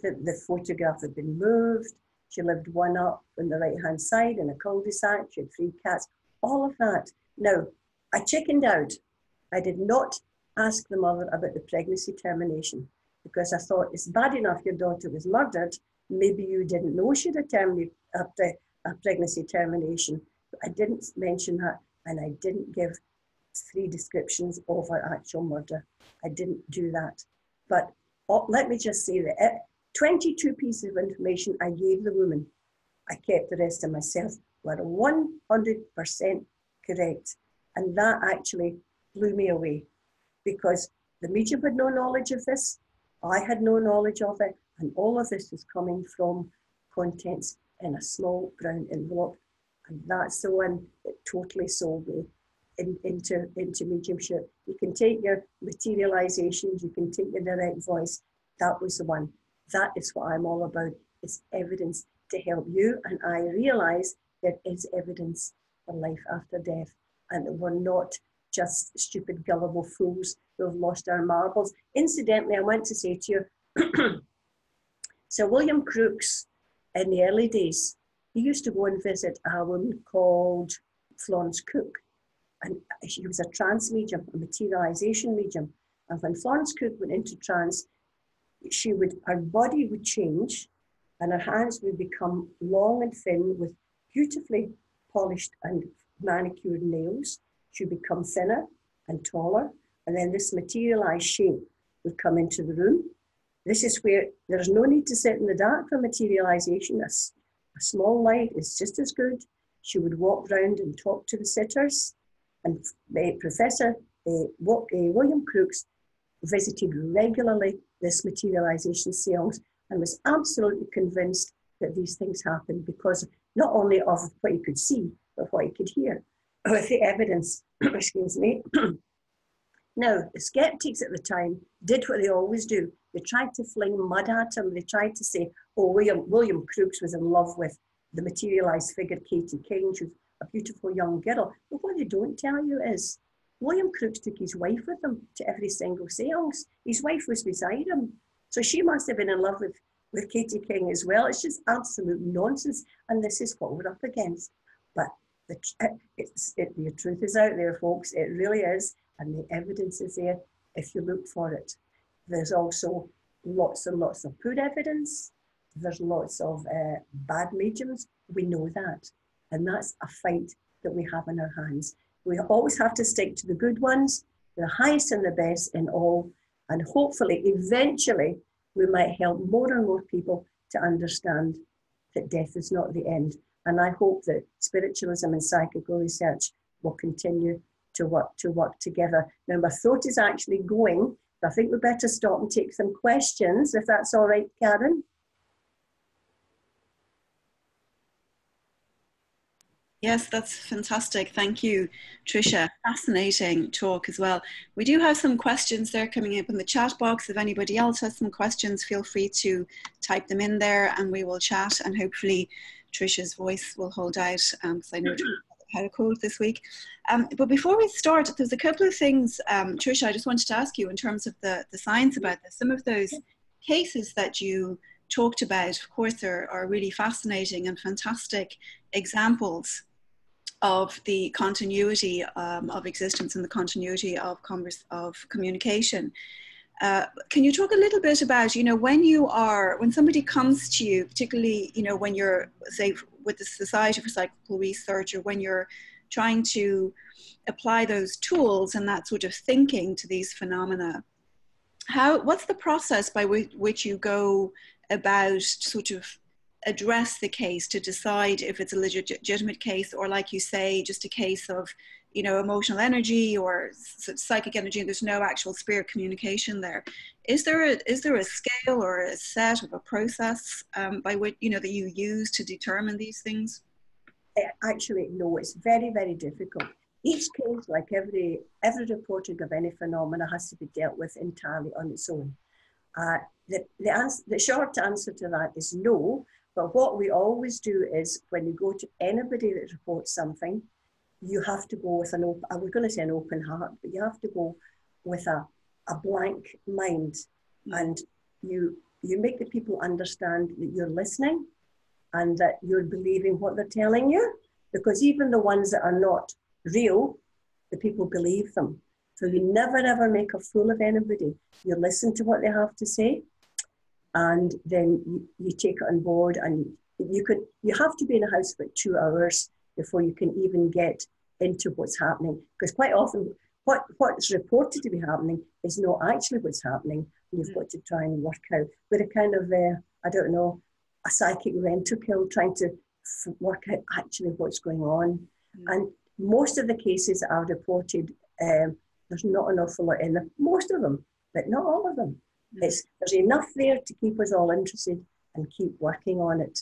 [SPEAKER 2] the photograph had been moved, she lived one up on the right-hand side in a cul-de-sac, she had 3 cats, all of that. Now, I chickened out. I did not ask the mother about the pregnancy termination, because I thought it's bad enough your daughter was murdered, maybe you didn't know she'd a pregnancy termination. I didn't mention that, and I didn't give 3 descriptions of her actual murder. I didn't do that. But let me just say that 22 pieces of information I gave the woman. I kept the rest to myself. Were 100% correct. And that actually blew me away, because the medium had no knowledge of this. I had no knowledge of it. And all of this was coming from contents in a small brown envelope. And that's the one that totally sold me into mediumship. You can take your materializations, you can take your direct voice. That was the one. That is what I'm all about. It's evidence to help you and I realize there is evidence for life after death, and that we're not just stupid, gullible fools who have lost our marbles. Incidentally, I want to say to you, Sir William Crookes, in the early days, he used to go and visit a woman called Florence Cook. And she was a trance medium, a materialization medium. And when Florence Cook went into trance, her body would change and her hands would become long and thin with beautifully polished and manicured nails. She would become thinner and taller. And then this materialized shape would come into the room. This is where there's no need to sit in the dark for materialization. A small light is just as good. She would walk round and talk to the sitters. And Professor William Crookes visited regularly this materialization seance and was absolutely convinced that these things happened because not only of what he could see, but what he could hear, with the evidence, excuse me. Now, the skeptics at the time did what they always do. They tried to fling mud at him. They tried to say, oh, William Crookes was in love with the materialized figure Katie King. She was a beautiful young girl. But what they don't tell you is William Crookes took his wife with him to every single seance. His wife was beside him. So she must have been in love with Katie King as well. It's just absolute nonsense. And this is what we're up against. But the truth is out there, folks. It really is. And the evidence is there if you look for it. There's also lots and lots of good evidence. There's lots of bad mediums. We know that. And that's a fight that we have in our hands. We always have to stick to the good ones, the highest and the best in all. And hopefully, eventually, we might help more and more people to understand that death is not the end. And I hope that spiritualism and psychical research will continue to work together. Now, my throat is actually going, so I think we better stop and take some questions, if that's all right, Karen.
[SPEAKER 1] Yes, that's fantastic. Thank you, Tricia. Fascinating talk as well. We do have some questions there coming up in the chat box. If anybody else has some questions, feel free to type them in there and we will chat, and hopefully Tricia's voice will hold out, because I know Tricia had a cold this week. But before we start, there's a couple of things, Tricia, I just wanted to ask you in terms of the science about this. Some of those cases that you talked about, of course, are really fascinating and fantastic examples of the continuity of existence and the continuity of communication. Can you talk a little bit about, when somebody comes to you, particularly, when you're, say, with the Society for Psychical Research, or when you're trying to apply those tools and that sort of thinking to these phenomena, what's the process by which you go about sort of address the case to decide if it's a legitimate case, or, like you say, just a case of, emotional energy or psychic energy, and there's no actual spirit communication there? Is there a scale or a set of a process by which, that you use to determine these things?
[SPEAKER 2] Actually, no, it's very, very difficult. Each case, like every reporting of any phenomena, has to be dealt with entirely on its own. The short answer to that is no. But what we always do is, when you go to anybody that reports something, you have to go with an open, I was going to say an open heart, but you have to go with a blank mind. And you make the people understand that you're listening and that you're believing what they're telling you. Because even the ones that are not real, the people believe them. So you never, ever make a fool of anybody. You listen to what they have to say, and then you take it on board, and you have to be in a house for 2 hours before you can even get into what's happening, because quite often what's reported to be happening is not actually what's happening. You've got to try and work out with a kind of a psychic ventricle, trying to work out actually what's going on. And most of the cases that are reported, there's not an awful lot in them, most of them, but not all of them. There's enough there to keep us all interested and keep working on it.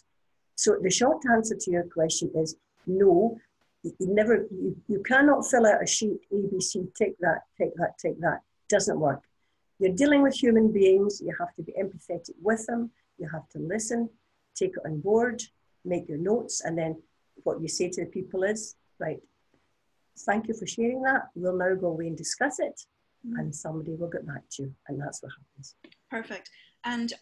[SPEAKER 2] So the short answer to your question is no. You cannot fill out a sheet ABC, take that, take that, take that. Doesn't work. You're dealing with human beings. You have to be empathetic with them. You have to listen, take it on board, make your notes, and then what you say to the people is, right, thank you for sharing that. We'll now go away and discuss it. And somebody will get back to you, and that's what happens.
[SPEAKER 1] Perfect. And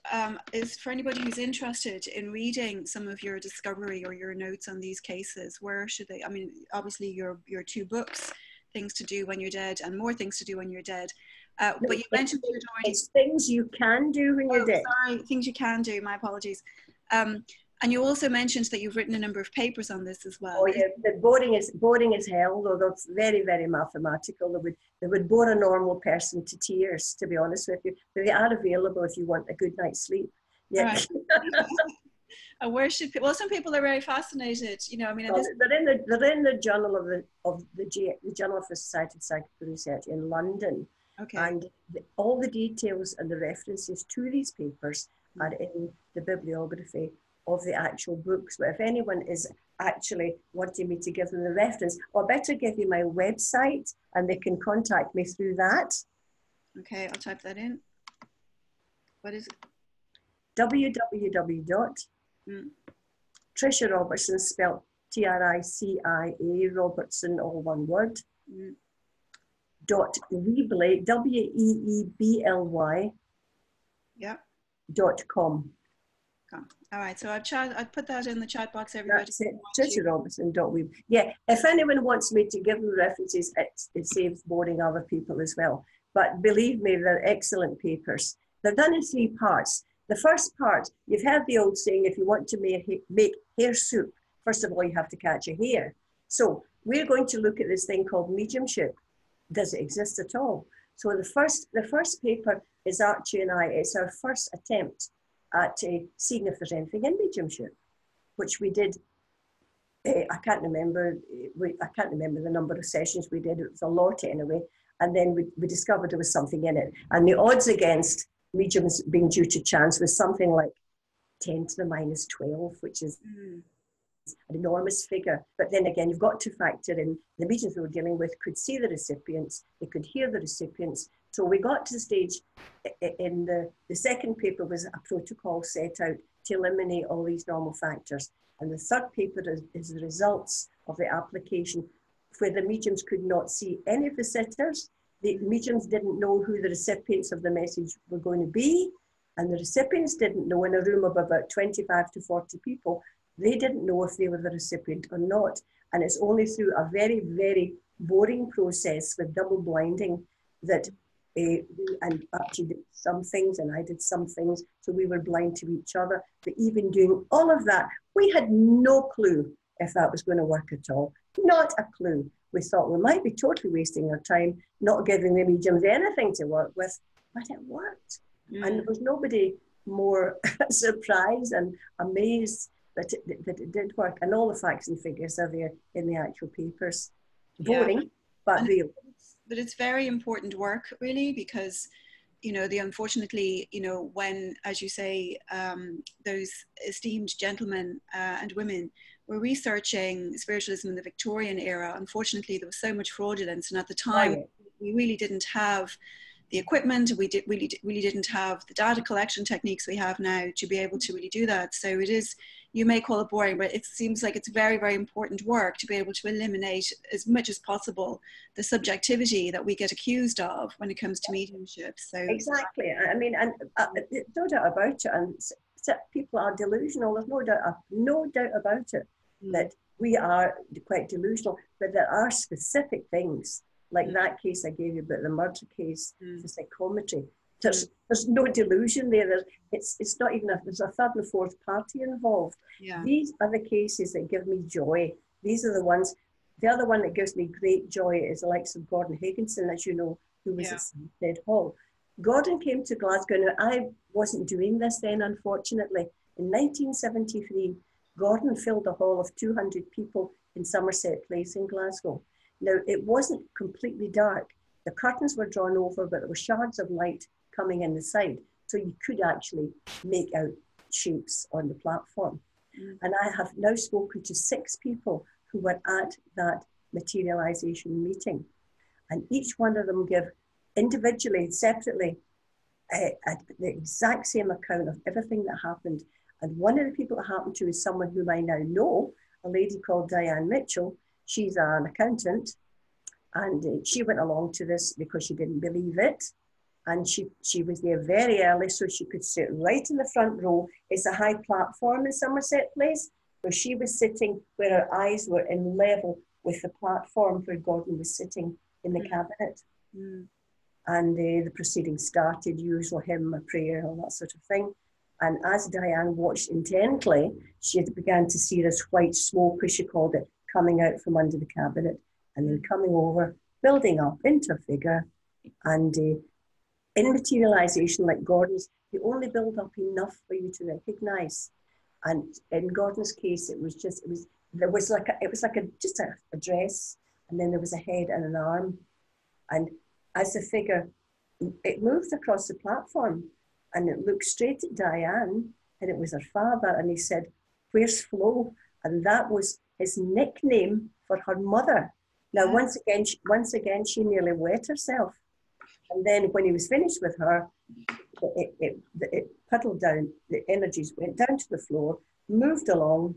[SPEAKER 1] is for anybody who's interested in reading some of your discovery or your notes on these cases, where should they? I mean, obviously your 2 books, Things to Do When You're Dead and More Things to Do When You're Dead.
[SPEAKER 2] No,
[SPEAKER 1] But you mentioned you'd already...
[SPEAKER 2] It's things you can do when you're dead.
[SPEAKER 1] Sorry, things you can do, my apologies. And you also mentioned that you've written a number of papers on this as well.
[SPEAKER 2] Oh yeah, the boring is hell, though that's very, very mathematical. They would bore a normal person to tears, to be honest with you. But they are available if you want a good night's sleep. Yeah.
[SPEAKER 1] Right. And where should people, well, some people are very fascinated, you know, I mean,
[SPEAKER 2] well, they're in the journal of the Journal of the Society of Psychical Research in London.
[SPEAKER 1] Okay.
[SPEAKER 2] And all the details and the references to these papers are in the bibliography of the actual books. But if anyone is actually wanting me to give them the reference, or better give you my website and they can contact me through that.
[SPEAKER 1] Okay, I'll type that in. What is it?
[SPEAKER 2] www. Tricia Robertson, spelled Tricia, Robertson, all one word. .weebly, WEEBLY.
[SPEAKER 1] Yeah.
[SPEAKER 2] .com.
[SPEAKER 1] All right, so I've put that in the chat box, everybody.
[SPEAKER 2] That's it, TriciaRobertson.weeb. Yeah, if anyone wants me to give them references, it saves boring other people as well. But believe me, they're excellent papers. They're done in 3 parts. The first part, you've heard the old saying, if you want to make hair soup, first of all, you have to catch a hare. So we're going to look at this thing called mediumship. Does it exist at all? So the first paper is Archie and I. It's our first attempt at seeing if there's anything in mediumship, which we did. I can't remember the number of sessions we did. It was a lot anyway. And then we discovered there was something in it. And the odds against mediums being due to chance was something like 10 to the minus 12, which is an enormous figure. But then again, you've got to factor in the mediums we were dealing with could see the recipients, they could hear the recipients. So we got to the stage in the second paper was a protocol set out to eliminate all these normal factors. And the third paper is the results of the application where the mediums could not see any of the sitters. The mediums didn't know who the recipients of the message were going to be. And the recipients didn't know, in a room of about 25 to 40 people, they didn't know if they were the recipient or not. And it's only through a very, very boring process with double blinding that and Archie did some things and I did some things, so we were blind to each other. But even doing all of that, we had no clue if that was going to work at all. Not a clue. We thought we might be totally wasting our time, not giving the mediums anything to work with, but it worked. And there was nobody more surprised and amazed that it did work. And all the facts and figures are there in the actual papers. Boring, but real.
[SPEAKER 1] But it's very important work, really, because, you know, unfortunately, you know, when, as you say, those esteemed gentlemen and women were researching spiritualism in the Victorian era, unfortunately, there was so much fraudulence. And at the time, we really didn't have the equipment, we really didn't have the data collection techniques we have now to be able to really do that. So it is, you may call it boring, but it seems like it's very, very important work to be able to eliminate as much as possible the subjectivity that we get accused of when it comes to mediumship. So
[SPEAKER 2] exactly. I mean, and no doubt about it. And people are delusional. There's no doubt about it that we are quite delusional. But there are specific things, like that case I gave you about the murder case, the psychometry. There's no delusion there. It's not even there's a third and fourth party involved. Yeah. These are the cases that give me joy. These are the ones. The other one that gives me great joy is the likes of Gordon Higginson, as you know, who was at Dead Hall. Gordon came to Glasgow. Now, I wasn't doing this then, unfortunately. In 1973, Gordon filled a hall of 200 people in Somerset Place in Glasgow. Now, it wasn't completely dark. The curtains were drawn over, but there were shards of light coming in the side. So you could actually make out shapes on the platform. And I have now spoken to 6 people who were at that materialization meeting. And each one of them give individually, separately, the exact same account of everything that happened. And one of the people it happened to is someone whom I now know, a lady called Diane Mitchell. She's an accountant, and she went along to this because she didn't believe it. And she was there very early, so she could sit right in the front row. It's a high platform in Somerset Place, where she was sitting, where her eyes were in level with the platform where Gordon was sitting in the cabinet. and the proceedings started, usual hymn, a prayer, all that sort of thing. And as Diane watched intently, she began to see this white smoke, as she called it, coming out from under the cabinet and then coming over, building up into a figure. And in materialization, like Gordon's, you only build up enough for you to recognize. And in Gordon's case, it was just a dress, and then there was a head and an arm. And as the figure, it moved across the platform, and it looked straight at Diane, and it was her father, and he said, "Where's Flo?" And that was his nickname for her mother. Now, once again, she nearly wet herself. And then when he was finished with her, it puddled down, the energies went down to the floor, moved along,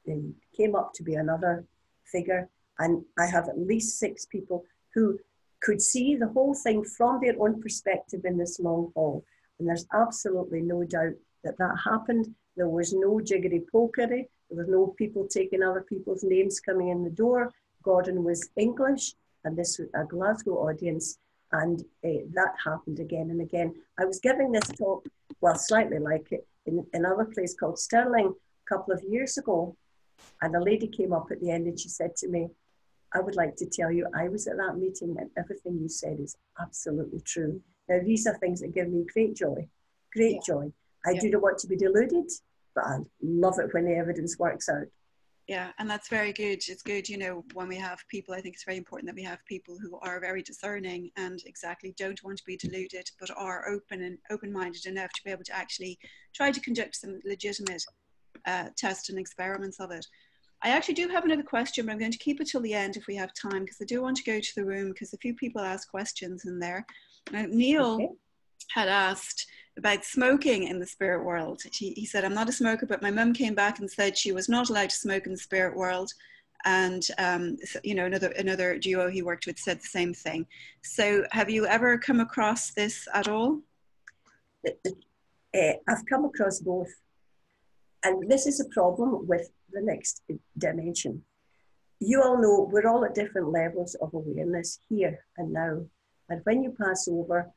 [SPEAKER 2] then came up to be another figure. And I have at least 6 people who could see the whole thing from their own perspective in this long hall. And there's absolutely no doubt that that happened. There was no jiggery-pokery. There was no people taking other people's names coming in the door. Gordon was English, and this was a Glasgow audience. And that happened again and again. I was giving this talk, well, slightly like it, in another place called Stirling a couple of years ago. And a lady came up at the end and she said to me, "I would like to tell you, I was at that meeting and everything you said is absolutely true." Now, these are things that give me great joy, great joy. I do not want to be deluded, but I love it when the evidence works out.
[SPEAKER 1] Yeah, and that's very good. It's good, you know, when we have people, I think it's very important that we have people who are very discerning and exactly don't want to be deluded, but are open and open-minded enough to be able to actually try to conduct some legitimate tests and experiments of it. I actually do have another question, but I'm going to keep it till the end if we have time, because I do want to go to the room because a few people asked questions in there. Now, Neil had asked about smoking in the spirit world. He said, "I'm not a smoker, but my mum came back and said she was not allowed to smoke in the spirit world." And, you know, another duo he worked with said the same thing. So have you ever come across this at all?
[SPEAKER 2] I've come across both. And this is a problem with the next dimension. You all know we're all at different levels of awareness here and now. And when you pass over,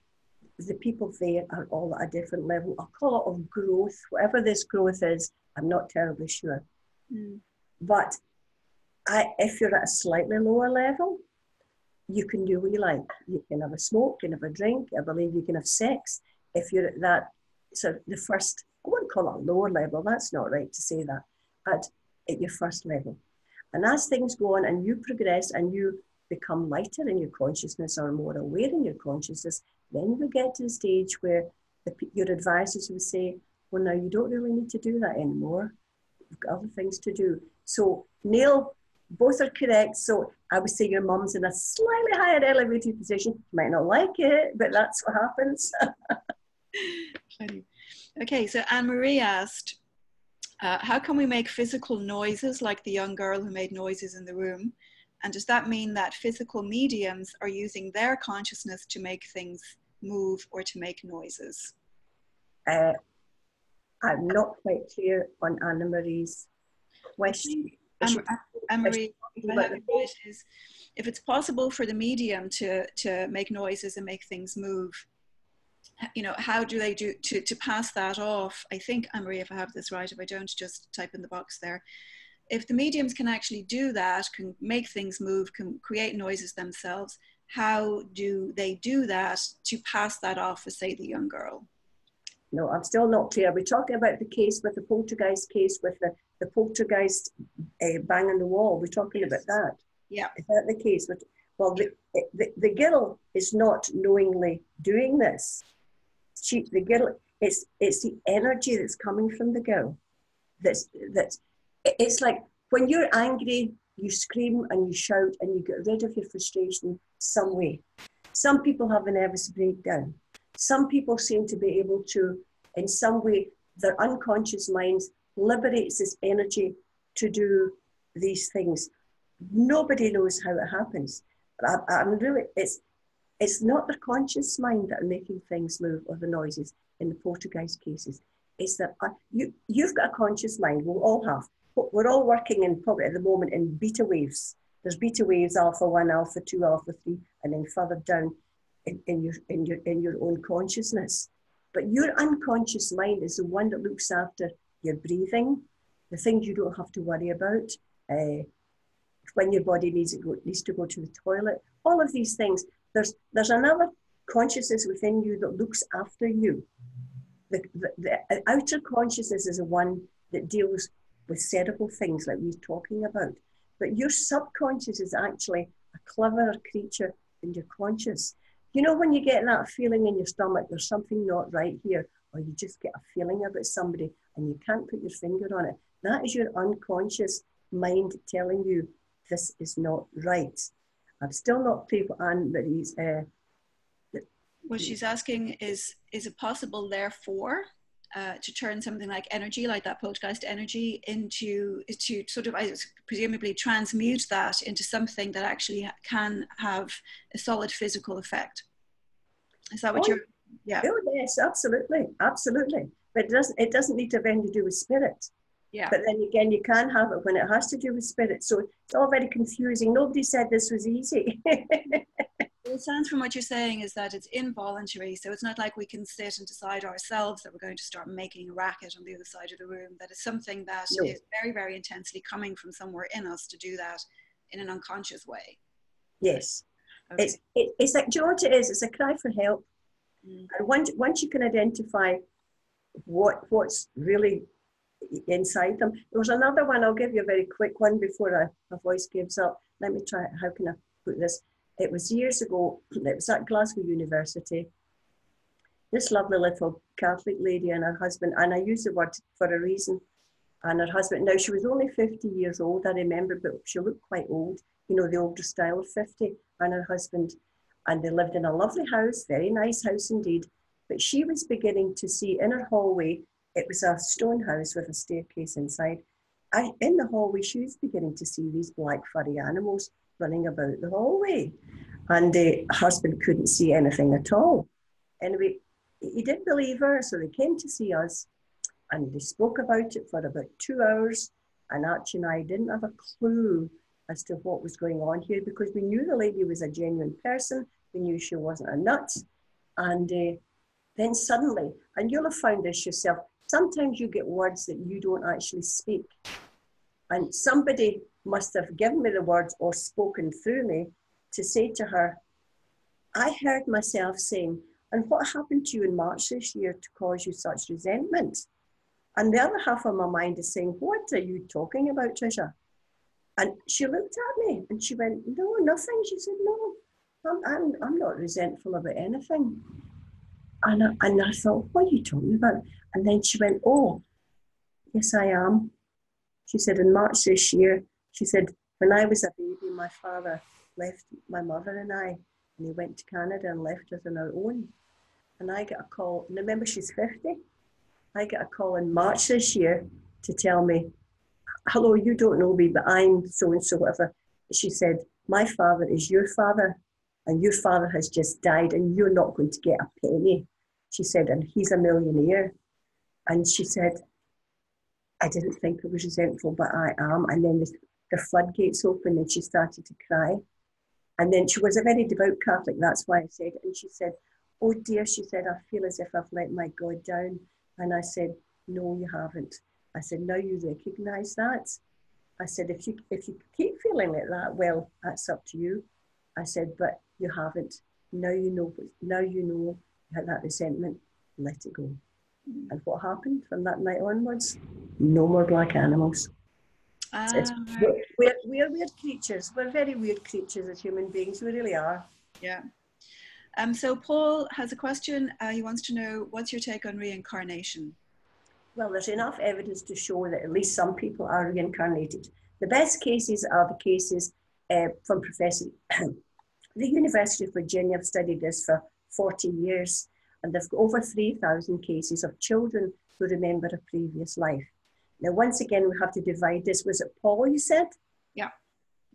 [SPEAKER 2] the people there are all at a different level. I'll call it of growth, whatever this growth is, I'm not terribly sure. But if you're at a slightly lower level, you can do what you like. You can have a smoke, you can have a drink, I believe you can have sex. If you're at that, so the first, I wouldn't call it a lower level, that's not right to say that, but at your first level. And as things go on and you progress and you become lighter in your consciousness or more aware in your consciousness, then we get to the stage where your advisors will say, "Well, now you don't really need to do that anymore. You've got other things to do." So, Neil, both are correct. So I would say your mum's in a slightly higher elevated position. You might not like it, but that's what happens.
[SPEAKER 1] Funny. Okay, so Anne-Marie asked, how can we make physical noises like the young girl who made noises in the room? And does that mean that physical mediums are using their consciousness to make things move or to make noises?
[SPEAKER 2] I'm not quite clear on Anna-Marie's question.
[SPEAKER 1] Anne-Marie, if it's possible for the medium to make noises and make things move, you know, how do they do to pass that off? I think, Anne-Marie, if I have this right, if I don't, just type in the box there. If the mediums can actually do that, can make things move, can create noises themselves, how do they do that to pass that off for, say, the young girl?
[SPEAKER 2] No, I'm still not clear. We're talking about the case with the poltergeist case with the poltergeist banging the wall. We're talking about that.
[SPEAKER 1] Yeah.
[SPEAKER 2] Is that the case? Well, the girl is not knowingly doing this. The girl, it's the energy that's coming from the girl. It's like when you're angry, you scream and you shout and you get rid of your frustration some way. Some people have a nervous breakdown. Some people seem to be able to, in some way, their unconscious minds liberates this energy to do these things. Nobody knows how it happens. But I'm really, it's not the conscious mind that are making things move or the noises in the poltergeist cases. It's that you've got a conscious mind, we'll all have. We're all working in, probably at the moment, in beta waves. There's beta waves, alpha 1, alpha 2, alpha 3, and then further down. in your own consciousness. But your unconscious mind is the one that looks after your breathing, the things you don't have to worry about, when your body needs to go to the toilet, all of these things. There's another consciousness within you that looks after you. The outer consciousness is the one that deals with cerebral things like we're talking about. But your subconscious is actually a cleverer creature than your conscious. You know, when you get that feeling in your stomach, there's something not right here, or you just get a feeling about somebody and you can't put your finger on it. That is your unconscious mind telling you this is not right. I'm still not clear what Anne-Marie's...
[SPEAKER 1] What she's asking is it possible, therefore, to turn something like energy, like that poltergeist energy, to sort of, presumably, transmute that into something that actually can have a solid physical effect? Is that what you're... Yeah.
[SPEAKER 2] Oh, yes, absolutely, absolutely. But it doesn't need to have anything to do with spirit.
[SPEAKER 1] Yeah.
[SPEAKER 2] But then again, you can have it when it has to do with spirit. So it's all very confusing. Nobody said this was easy.
[SPEAKER 1] Well, it sounds from what you're saying is that it's involuntary. So it's not like we can sit and decide ourselves that we're going to start making a racket on the other side of the room. That is something that is very, very intensely coming from somewhere in us to do that in an unconscious way.
[SPEAKER 2] Yes.
[SPEAKER 1] Okay.
[SPEAKER 2] It's like, do you know what it is? It's a cry for help. Mm. And once you can identify what's really inside them. There was another one, I'll give you a very quick one before my voice gives up. Let me try, how can I put this? It was years ago, it was at Glasgow University. This lovely little Catholic lady and her husband, and I use the word for a reason, and her husband, now she was only 50 years old, I remember, but she looked quite old, you know, the older style of 50, and her husband, and they lived in a lovely house, very nice house indeed, but she was beginning to see in her hallway, it was a stone house with a staircase inside. In the hallway, she was beginning to see these black furry animals running about the hallway. And the husband couldn't see anything at all. Anyway, he didn't believe her, so they came to see us. And they spoke about it for about 2 hours. And Archie and I didn't have a clue as to what was going on here, because we knew the lady was a genuine person. We knew she wasn't a nut. And then suddenly, and you'll have found this yourself, sometimes you get words that you don't actually speak. And somebody must have given me the words or spoken through me to say to her, I heard myself saying, and what happened to you in March this year to cause you such resentment? And the other half of my mind is saying, what are you talking about, Tricia? And she looked at me and she went, no, nothing. She said, no, I'm not resentful about anything. And I thought, what are you talking about? And then she went, oh, yes, I am. She said, in March this year, she said, when I was a baby, my father left my mother and I, and he went to Canada and left us on our own. And I got a call, and remember she's 50. I got a call in March this year to tell me, hello, you don't know me, but I'm so-and-so, whatever. She said, my father is your father, and your father has just died, and you're not going to get a penny. She said, and he's a millionaire. And she said, I didn't think I was resentful, but I am. And then the floodgates opened and she started to cry. And then she was a very devout Catholic, that's why I said it. And she said, oh dear, she said, I feel as if I've let my God down. And I said, no, you haven't. I said, now you recognise that. I said, if you keep feeling like that, well, that's up to you. I said, but you haven't. Now you know you had that resentment, let it go. And what happened from that night onwards? No more black animals. We're weird creatures. We're very weird creatures as human beings. We really are.
[SPEAKER 1] Yeah. So Paul has a question. He wants to know, what's your take on reincarnation?
[SPEAKER 2] Well, there's enough evidence to show that at least some people are reincarnated. The best cases are the cases from Professor... The University of Virginia have studied this for 40 years, and they've got over 3,000 cases of children who remember a previous life. Now, once again, we have to divide this. Was it Paul, you said?
[SPEAKER 1] Yeah.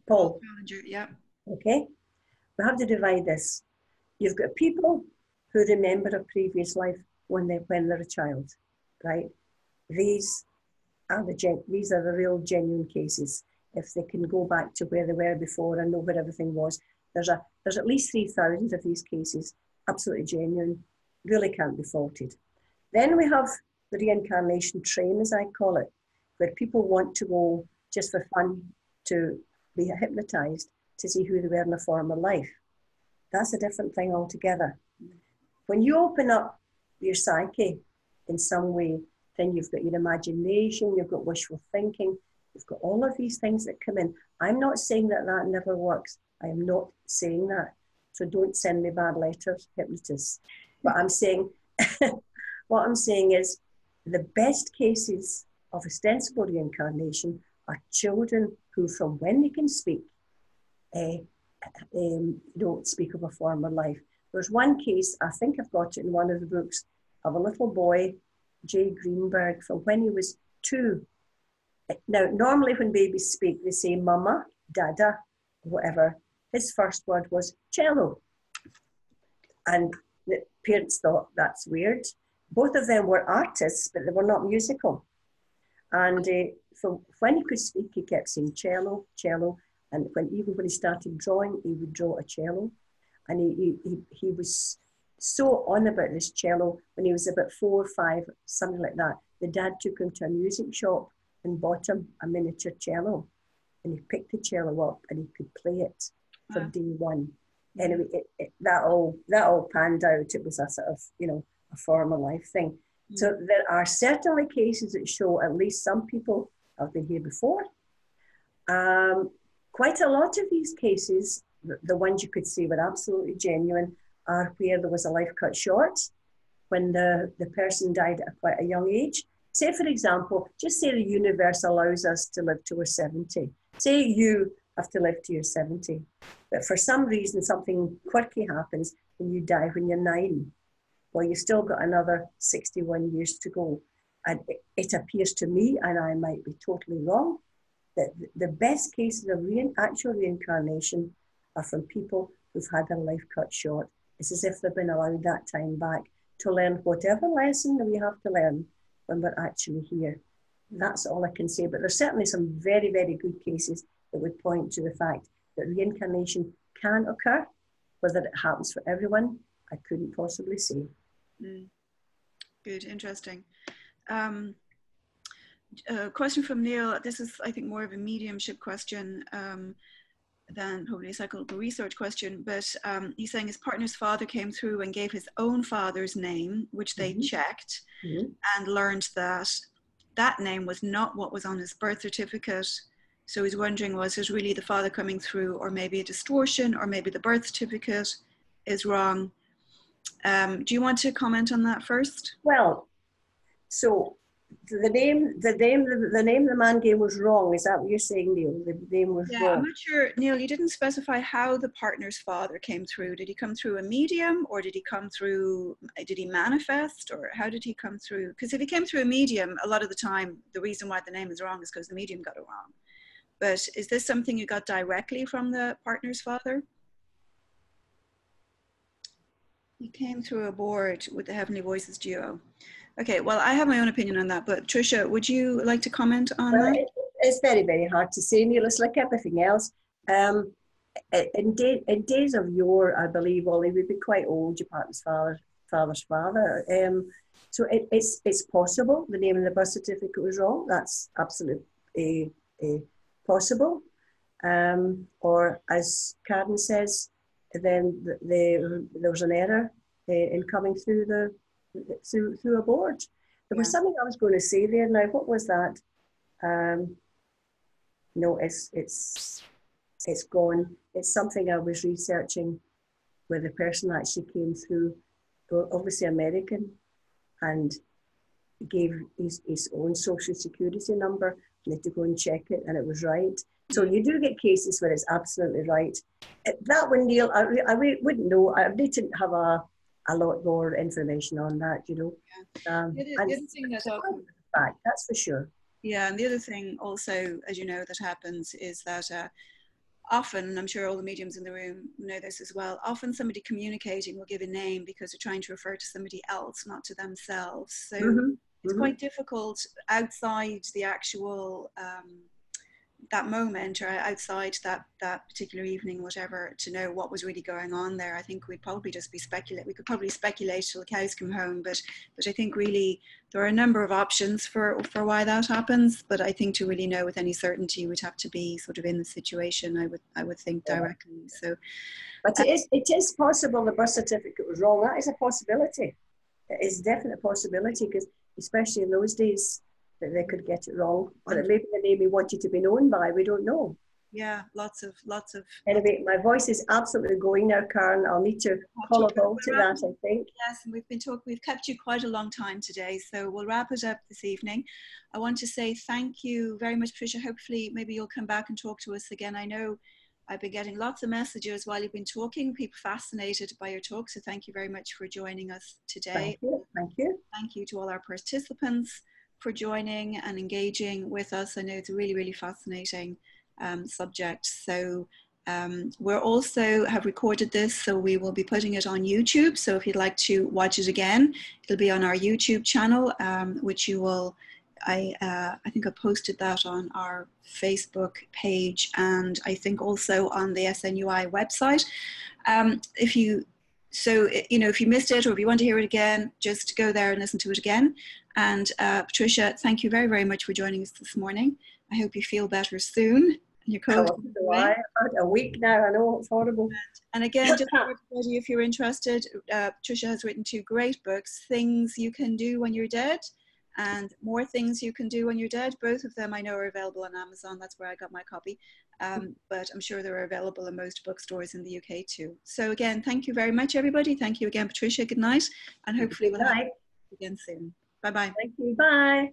[SPEAKER 2] Paul.
[SPEAKER 1] Yeah.
[SPEAKER 2] Okay. We have to divide this. You've got people who remember a previous life when they're a child, right? These are the real genuine cases. If they can go back to where they were before and know where everything was, There's at least 3,000 of these cases, absolutely genuine, really can't be faulted. Then we have the reincarnation train, as I call it, where people want to go just for fun to be hypnotized to see who they were in a former life. That's a different thing altogether. When you open up your psyche in some way, then you've got your imagination, you've got wishful thinking, you've got all of these things that come in. I'm not saying that that never works. I am not saying that. So don't send me bad letters, hypnotists. But I'm saying, what I'm saying is the best cases of ostensible reincarnation are children who, from when they can speak, don't speak of a former life. There's one case, I think I've got it in one of the books, of a little boy, Jay Greenberg, from when he was 2. Now, normally when babies speak, they say mama, dada, whatever. His first word was cello. And the parents thought, that's weird. Both of them were artists, but they were not musical. And from when he could speak, he kept saying cello, cello. And even when he started drawing, he would draw a cello. And he was so on about this cello when he was about 4 or 5, something like that. The dad took him to a music shop and bought him a miniature cello. And he picked the cello up and he could play it from day one. Anyway, that all panned out. It was a sort of, a former life thing. So there are certainly cases that show at least some people have been here before. Quite a lot of these cases, the ones you could say were absolutely genuine, are where there was a life cut short when the person died at quite a young age. Say, for example, just say the universe allows us to live to we're 70. Say you have to live to you're 70. But for some reason, something quirky happens and you die when you're 9. Well, you've still got another 61 years to go. And it appears to me, and I might be totally wrong, that the best cases of actual reincarnation are from people who've had their life cut short. It's as if they've been allowed that time back to learn whatever lesson that we have to learn when we're actually here. That's all I can say. But there's certainly some very, very good cases that would point to the fact that reincarnation can occur. Whether it happens for everyone, I couldn't possibly say.
[SPEAKER 1] Good, interesting. Question from Neil. This is, I think, more of a mediumship question than probably a psychological research question, but he's saying his partner's father came through and gave his own father's name, which they checked and learned that that name was not what was on his birth certificate. So he's wondering, was it really the father coming through, or maybe a distortion, or maybe the birth certificate is wrong? Do you want to comment on that first?
[SPEAKER 2] Well, so the name the man gave was wrong. Is that what you're saying, Neil? The name was wrong.
[SPEAKER 1] I'm not sure, Neil. You didn't specify how the partner's father came through. Did he come through a medium, or did he manifest, or how did he come through? Because if he came through a medium, a lot of the time, the reason why the name is wrong is because the medium got it wrong. But is this something you got directly from the partner's father? He came through a board with the Heavenly Voices duo. Okay, well, I have my own opinion on that, but Tricia, would you like to comment on that?
[SPEAKER 2] It's very, very hard to say, Neil. It's like everything else. In days of yore, I believe, Ollie would be quite old, your partner's father's father. So it's possible the name in the birth certificate was wrong. That's absolutely possible. Or as Karen says, then there was an error in coming through through a board. There was something I was going to say there. Now, what was that? No, it's gone. It's something I was researching where the person actually came through, obviously American, and gave his own social security number. I had to go and check it, and it was right. So you do get cases where it's absolutely right. That one, Neil, I wouldn't know. I need to have a lot more information on that, you know.
[SPEAKER 1] The other thing
[SPEAKER 2] that's for sure.
[SPEAKER 1] Yeah, and the other thing also, as you know, that happens is that often, and I'm sure all the mediums in the room know this as well, often somebody communicating will give a name because they're trying to refer to somebody else, not to themselves. So it's quite difficult outside the actual that moment or outside that particular evening, whatever, to know what was really going on there. I think we'd probably just be we could probably speculate till the cows come home, but I think really there are a number of options for why that happens. But I think to really know with any certainty, you would have to be sort of in the situation, I would think, directly. So,
[SPEAKER 2] but it is possible the birth certificate was wrong. That is a possibility. It is definitely a possibility, because especially in those days, that they could get it wrong, or it may be the name he wanted to be known by. We don't know.
[SPEAKER 1] Yeah, lots of.
[SPEAKER 2] Anyway, my voice is absolutely going now, Karen. I'll need to call a halt to that, I think.
[SPEAKER 1] Yes, and we've kept you quite a long time today, so we'll wrap it up this evening. I want to say thank you very much, Tricia. Hopefully, maybe you'll come back and talk to us again. I know I've been getting lots of messages while you've been talking, people fascinated by your talk, so thank you very much for joining us today.
[SPEAKER 2] Thank you. Thank you.
[SPEAKER 1] Thank you to all our participants for joining and engaging with us. I know it's a really, really fascinating subject. So we're also have recorded this, so we will be putting it on YouTube. So if you'd like to watch it again, it'll be on our YouTube channel, which you will, I think I posted that on our Facebook page, and I think also on the SNUI website. If you missed it, or if you want to hear it again, just go there and listen to it again. And Tricia, thank you very, very much for joining us this morning. I hope you feel better soon. Your cold.
[SPEAKER 2] About a week now. I know, it's horrible.
[SPEAKER 1] And again, just for everybody, if you're interested, Tricia has written 2 great books: Things You Can Do When You're Dead and More Things You Can Do When You're Dead. Both of them I know are available on Amazon. That's where I got my copy. But I'm sure they're available in most bookstores in the UK too. So again, thank you very much, everybody. Thank you again, Patricia. Good night. And hopefully we'll have you again soon. Bye-bye.
[SPEAKER 2] Thank you. Bye.